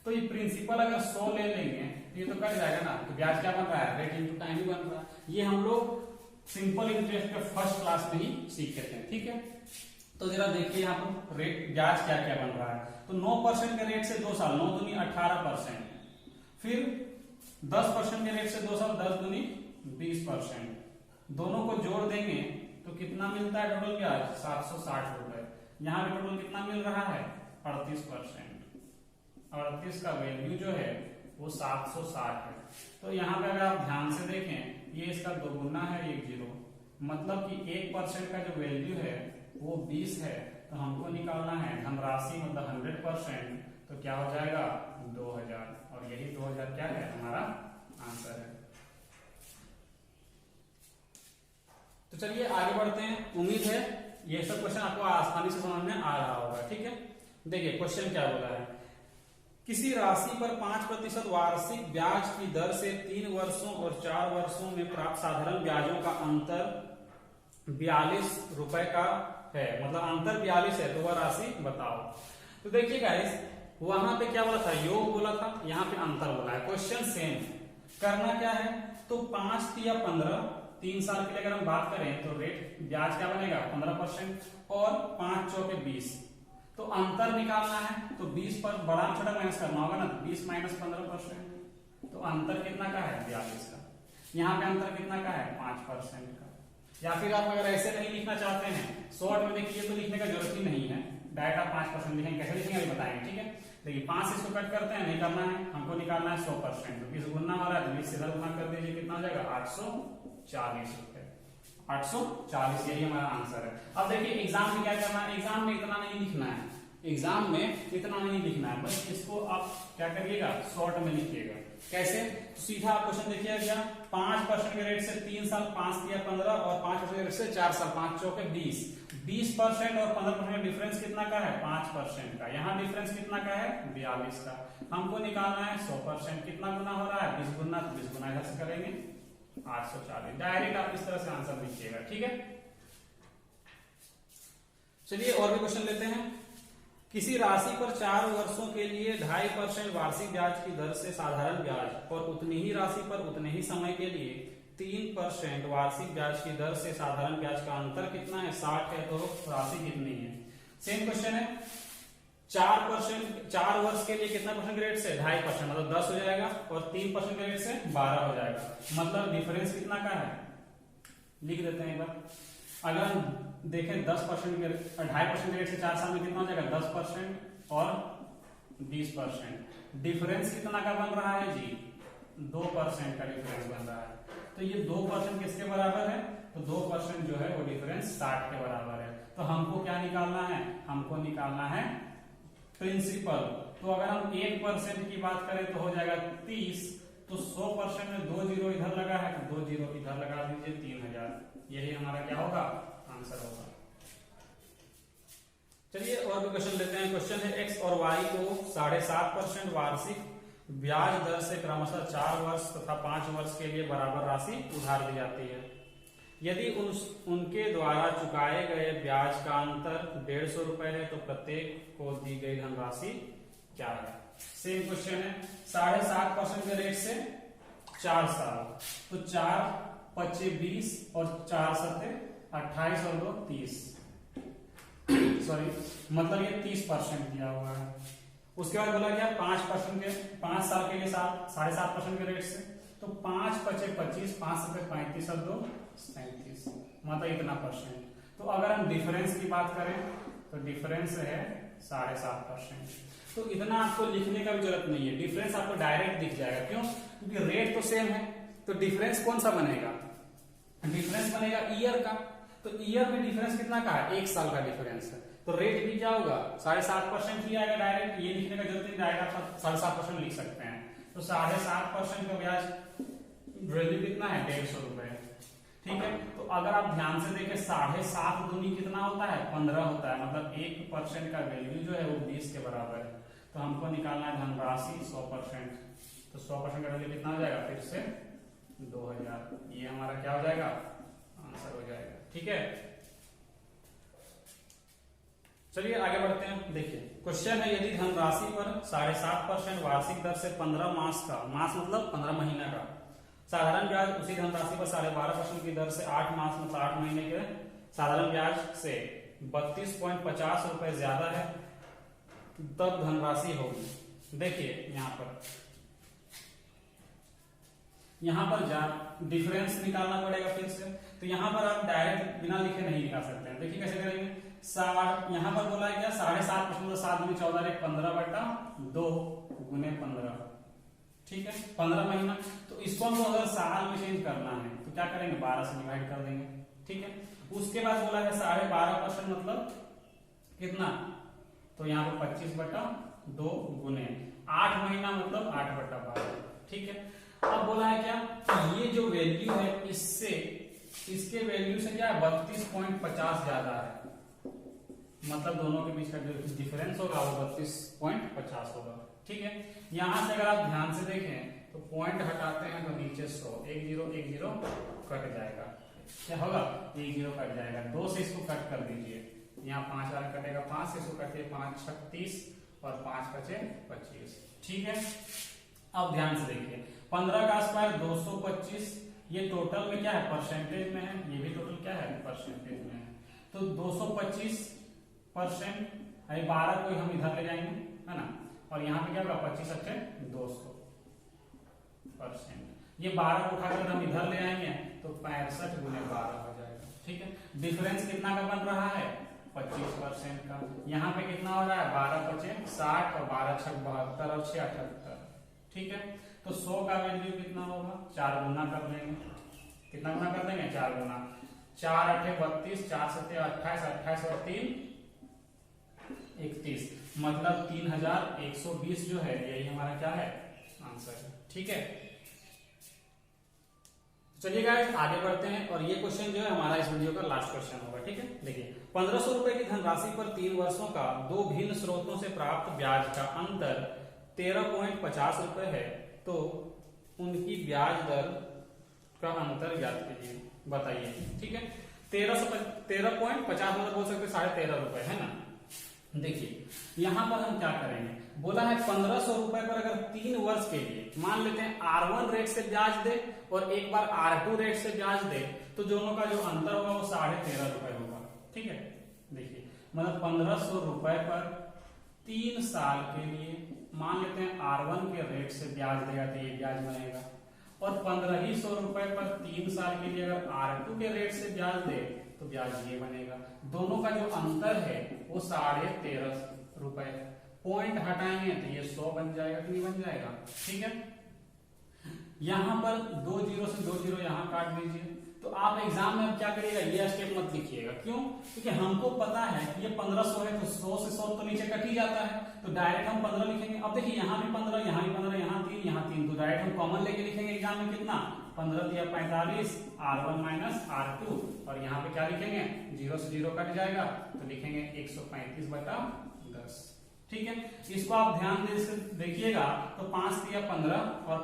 तो ये प्रिंसिपल अगर 100 ले लेंगे तो ये तो कट जाएगा ना, तो ब्याज क्या बन रहा है, रेट इंटू टाइम ही बन रहा है। ये हम लोग सिंपल इंटरेस्ट के फर्स्ट क्लास में ही सीखे थे, ठीक है। तो जरा देखिए यहाँ पर रेट ब्याज क्या क्या बन रहा है। तो 9% के रेट से 2 साल, 9 दूनी 18%, फिर 10% के रेट से 2 साल, 10 दूनी 20%। दोनों को जोड़ देंगे तो कितना मिलता है टोटल ब्याज, 760 रुपए। यहाँ पे टोटल कितना मिल रहा है, 38%। 38 का वैल्यू जो है वो 760 है। तो यहाँ पे अगर आप ध्यान से देखें, ये इसका 2 गुना है, 1 0, मतलब कि 1% का जो वैल्यू है वो 20 है। तो हमको निकालना है धनराशि मतलब 100%, तो क्या हो जाएगा 2000, और यही 2000 क्या है, हमारा आंसर है। तो चलिए आगे बढ़ते हैं। उम्मीद है ये सब क्वेश्चन आपको आसानी से समझ में आ रहा होगा, ठीक है। देखिए क्वेश्चन क्या बोला है, किसी राशि पर 5% वार्षिक ब्याज की दर से 3 वर्षों और 4 वर्षों में प्राप्त साधारण ब्याजों का अंतर 42 रुपए का है, मतलब अंतर 42 है, तो वह राशि बताओ। तो देखिए गाइस, वहां पे क्या बोला था, योग बोला था, यहाँ पे अंतर बोला है। क्वेश्चन सेम, करना क्या है, तो 5 या 15, 3 साल के लिए अगर हम बात करें तो रेट ब्याज क्या बनेगा 15%, और 5 चौके 20, तो अंतर निकालना है। तो 20 पर बड़ा छोटा माइनस करना होगा ना, 20 - 15%, तो अंतर कितना का है 42 का। यहाँ पे अंतर कितना का है 5% का। या फिर आप अगर ऐसे नहीं लिखना चाहते हैं शॉर्ट में देखिए तो लिखने का जरूरत ही नहीं है, डायरेक्ट आप 5% लिखेंगे। कैसे लिखेंगे अभी बताएंगे, ठीक है। देखिए 5 से इसको कट करते हैं, नहीं करना है, हमको निकालना है 100%। तो 20 गुना हो रहा है तो 20 से इधर गुना कर दीजिए, कितना हो जाएगा 840 रुपए। 840 यही हमारा आंसर है। अब देखिए एग्जाम में क्या करना है, एग्जाम में इतना नहीं लिखना है, एग्जाम में इतना नहीं लिखना है, बस इसको आप क्या करिएगा शॉर्ट में लिखिएगा। कैसे, सीधा आप क्वेश्चन देखिएगा 5% के रेट से 3 साल 5 दिया 15 और 5% के रेट से 4 साल 5 चौके 20। 20% और 15% का डिफरेंस कितना का है 5% का। यहाँ डिफरेंस कितना का है 42 का। हमको निकालना है 100%, कितना गुना हो रहा है 20 गुना, तो 20 गुना इधर से करेंगे 840। डायरेक्ट आप इस तरह से आंसर लिखिएगा, ठीक है। चलिए और भी क्वेश्चन लेते हैं। किसी राशि पर 4 वर्षों के लिए 2.5% वार्षिक ब्याज की दर से साधारण ब्याज और उतनी ही राशि पर उतने ही समय के लिए 3% वार्षिक ब्याज की दर से साधारण ब्याज का अंतर कितना है 60 है, तो राशि कितनी है। सेम क्वेश्चन है, 4 वर्ष के लिए कितना परसेंट के रेट से 2.5% मतलब 10 हो जाएगा और 3% के रेट से 12 हो जाएगा। मतलब डिफरेंस कितना का है, लिख देते हैं एक बार। अगर हम देखें 10% के 2.5% के रेट से 4 साल में कितना हो जाएगा 10% और 20%। डिफरेंस कितना का बन रहा है जी 2% का डिफरेंस बन रहा है। तो ये 2% किसके बराबर है, तो 2% जो है वो डिफरेंस 60 के बराबर है। तो हमको क्या निकालना है, हमको निकालना है प्रिंसिपल। तो अगर हम 1% की बात करें तो हो जाएगा 30, तो 100% में 2 जीरो इधर लगा है तो 2 जीरो इधर लगा दीजिए 3000। यही हमारा क्या होगा आंसर होगा। चलिए और भी क्वेश्चन लेते हैं। क्वेश्चन है x और y को 7.5% वार्षिक ब्याज दर से क्रमशः 4 वर्ष तथा 5 वर्ष के लिए बराबर राशि उधार दी जाती है। यदि उनके द्वारा चुकाए गए ब्याज का अंतर 150 रुपए है तो प्रत्येक को दी गई धनराशि क्या है। सेम क्वेश्चन है, 7.5% के रेट से 4 साल, तो 4 25 20 और 4 7 28 और 2 30 सॉरी मतलब ये 30% दिया हुआ है। उसके बाद बोला क्या 5% के 5 साल के लिए 7.5% के रेट से, तो 5 25 25 5 7 35 और 2 37 मतलब इतना परसेंट। तो अगर हम डिफरेंस की बात करें तो डिफरेंस है 7.5%। तो इतना आपको लिखने का भी जरूरत नहीं है, डिफरेंस आपको डायरेक्ट दिख जाएगा। क्यों, क्योंकि रेट तो सेम है। तो डिफरेंस कौन सा बनेगा, डिफरेंस बनेगा ईयर का। तो ईयर में डिफरेंस कितना का है 1 साल का डिफरेंस है। तो रेट भी क्या होगा 7.5% ही आएगा। डायरेक्ट ये लिखने का जरूरत नहीं, डायरेक्ट आप 7.5% लिख सकते हैं। तो 7.5% का ब्याज वैल्यू कितना है 150 रुपए, ठीक है। तो अगर आप ध्यान से देखें 7.5 दूनी कितना होता है 15 होता है, मतलब 1% का वैल्यू जो है वो 20 के बराबर है। तो हमको निकालना है धनराशि 100%। तो 100% का वैल्यू कितना हो जाएगा फिर से 2000। ये हमारा क्या हो जाएगा आंसर हो जाएगा, ठीक है। चलिए आगे बढ़ते हैं। देखिए क्वेश्चन है, यदि धनराशि पर 7.5% वार्षिक दर से 15 मास का, मास मतलब 15 महीना का साधारण ब्याज उसी धनराशि पर 12.5% की दर से 8 मास मतलब 8 महीने के साधारण ब्याज से 32.50 रुपए ज्यादा है तब धनराशि होगी। देखिए यहाँ पर डिफरेंस निकालना पड़ेगा फिर से। तो यहाँ पर आप डायरेक्ट बिना लिखे नहीं निकाल सकते हैं। देखिए कैसे करेंगे, यहाँ पर बोला है क्या 7.5% 7 दूनी 14 15/2 गुने 15, ठीक है 15 महीना। तो इसको हमको अगर साल में चेंज करना है तो क्या करेंगे 12 से डिवाइड कर देंगे, ठीक है। उसके बाद बोला है 12.5% मतलब कितना, तो यहाँ पर 25/2 गुने 8 महीना मतलब 8/12, ठीक है। अब बोला है क्या ये जो वैल्यू है इसके वैल्यू से क्या 32.50 ज्यादा है, मतलब दोनों के बीच का जो डिफरेंस होगा वो 32.50 होगा, ठीक है। यहां से अगर आप ध्यान से देखें तो पॉइंट हटाते हैं तो नीचे 100 1 0 कट जाएगा, क्या होगा 1 0 कट जाएगा। 2 से इसको कट कर दीजिए, यहाँ 5 बार कटेगा, 5 से इसको कटिए 5 36 और 5 बचे 25, ठीक है। अब ध्यान से देखिए 15 का स्क्वायर 225, ये टोटल में क्या है परसेंटेज में है, ये भी टोटल क्या है परसेंटेज में है। तो 225% 12 को हम इधर ले जाएंगे है ना, और यहाँ पे क्या होगा 25 अच्छे 200, 25%। ये 12 को उठाकर हम इधर ले आएंगे तो 65 गुने 12 हो जाएगा। ठीक है, डिफरेंस कितना का बन रहा है? 25% का। यहाँ पे कितना हो रहा है? 12 5 60 और 12 6 72 और 6 78। ठीक है, तो 100 का वैल्यू कितना होगा? 4 गुना कर देंगे। कितना गुना कर देंगे? 4 गुना। 4 8 32, 4 7 28, 28 और 3 31, मतलब 3120 जो है यही हमारा क्या है? आंसर है। ठीक है, चलिए गाइस आगे बढ़ते हैं और ये क्वेश्चन जो है हमारा इस वीडियो का लास्ट क्वेश्चन होगा। ठीक है, देखिए 1500 रुपए की धनराशि पर 3 वर्षों का 2 भिन्न स्रोतों से प्राप्त ब्याज का अंतर 13.50 रुपए है, तो उनकी ब्याज दर का अंतर ज्ञात कीजिए, बताइए। ठीक है, 13.50 मतलब बोल सकते 13.5 रुपए है ना। देखिए यहां पर हम क्या करेंगे, बोला है 1500 रुपए पर अगर 3 वर्ष के लिए मान लेते हैं R1 रेट से ब्याज दे और एक बार R2 रेट से ब्याज दे, तो दोनों का जो अंतर होगा वो 13.5 रुपए होगा। ठीक है, देखिए मतलब 1500 रुपए पर 3 साल के लिए मान लेते हैं R1 के रेट से ब्याज देगा तो ये ब्याज बनेगा, और 1500 रुपए पर 3 साल के लिए अगर R2 के रेट से ब्याज दे तो ब्याज ये बनेगा। दोनों का जो अंतर है वो 13.5 रुपए। पॉइंट हटाएंगे तो ये 100 बन जाएगा कि नहीं बन जाएगा? ठीक है, यहां पर 2 जीरो से 2 जीरो यहां काट दीजिए। तो आप एग्जाम में अब क्या करिएगा, ये स्टेप मत लिखिएगा। क्यों? क्योंकि हमको पता है कि ये 1500 है तो 100 से 100 तो नीचे कट ही जाता है, तो डायरेक्ट हम 15 लिखेंगे। अब देखिए यहाँ भी 15, यहाँ भी 15, यहाँ 3, यहाँ 3, तो डायरेक्ट हम कॉमन लेके लिखेंगे एग्जाम में कितना? 15 या 45 R1 माइनस R2, और यहाँ पे क्या लिखेंगे? 0 से 0 कट जाएगा तो लिखेंगे 135/10। ठीक है, इसको आप ध्यान से देखिएगा तो 5 3 15 और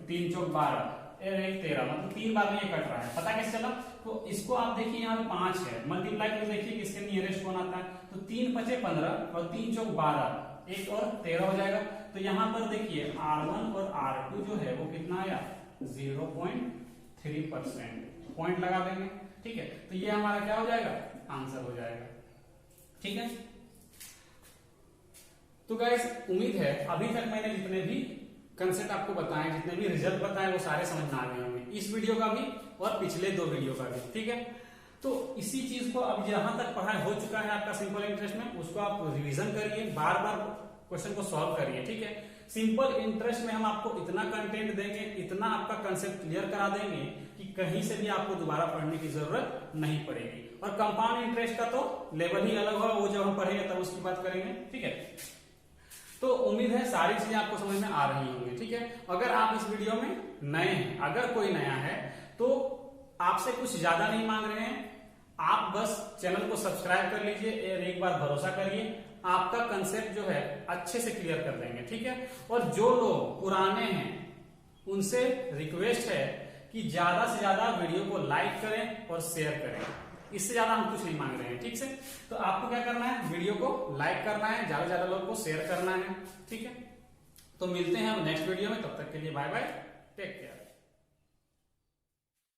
3 चौक 12 1 13, मतलब 3 बार में ये कट रहा है। पता कैसे चला? तो इसको आप देखिए यहाँ पे 5 है, मल्टीप्लाई करके देखिए किसके नियरेस्ट कौन आता है, तो 3 5 15 और 3 चौक 12, 1 और 13 हो जाएगा। तो यहाँ पर देखिए R1 और R2 जो है वो कितना आया? 0.3%। पॉइंट लगा देंगे। ठीक है, तो ये हमारा क्या हो जाएगा? आंसर हो जाएगा। ठीक है, तो गाइस उम्मीद है अभी तक मैंने जितने भी कंसेप्ट आपको बताए, जितने भी रिजल्ट बताए वो सारे समझ में आ गए होंगे, इस वीडियो का भी और पिछले 2 वीडियो का भी। ठीक है, तो इसी चीज को अब जहां तक पढ़ाई हो चुका है आपका सिंपल इंटरेस्ट में, उसको आप रिवीजन करिए, बार बार क्वेश्चन को सॉल्व करिए। ठीक है, सिंपल इंटरेस्ट में हम आपको इतना कंटेंट देंगे, इतना आपका कंसेप्ट क्लियर करा देंगे कि कहीं से भी आपको दोबारा पढ़ने की जरूरत नहीं पड़ेगी। और कंपाउंड इंटरेस्ट का तो लेवल ही अलग होगा, वो जब हम पढ़ेंगे तब उसकी बात करेंगे। ठीक है, तो उम्मीद है सारी चीजें आपको समझ में आ रही होंगी। ठीक है, अगर आप इस वीडियो में नए हैं, अगर कोई नया है तो आपसे कुछ ज्यादा नहीं मांग रहे हैं, आप बस चैनल को सब्सक्राइब कर लीजिए और एक बार भरोसा करिए, आपका कंसेप्ट जो है अच्छे से क्लियर कर देंगे। ठीक है, और जो लोग पुराने हैं उनसे रिक्वेस्ट है कि ज्यादा से ज्यादा वीडियो को लाइक करें और शेयर करें, इससे ज्यादा हम कुछ नहीं मांग रहे हैं। ठीक से, तो आपको क्या करना है, वीडियो को लाइक करना है, ज्यादा से ज्यादा लोगों को शेयर करना है। ठीक है, तो मिलते हैं हम नेक्स्ट वीडियो में, तब तक के लिए बाय बाय, टेक केयर।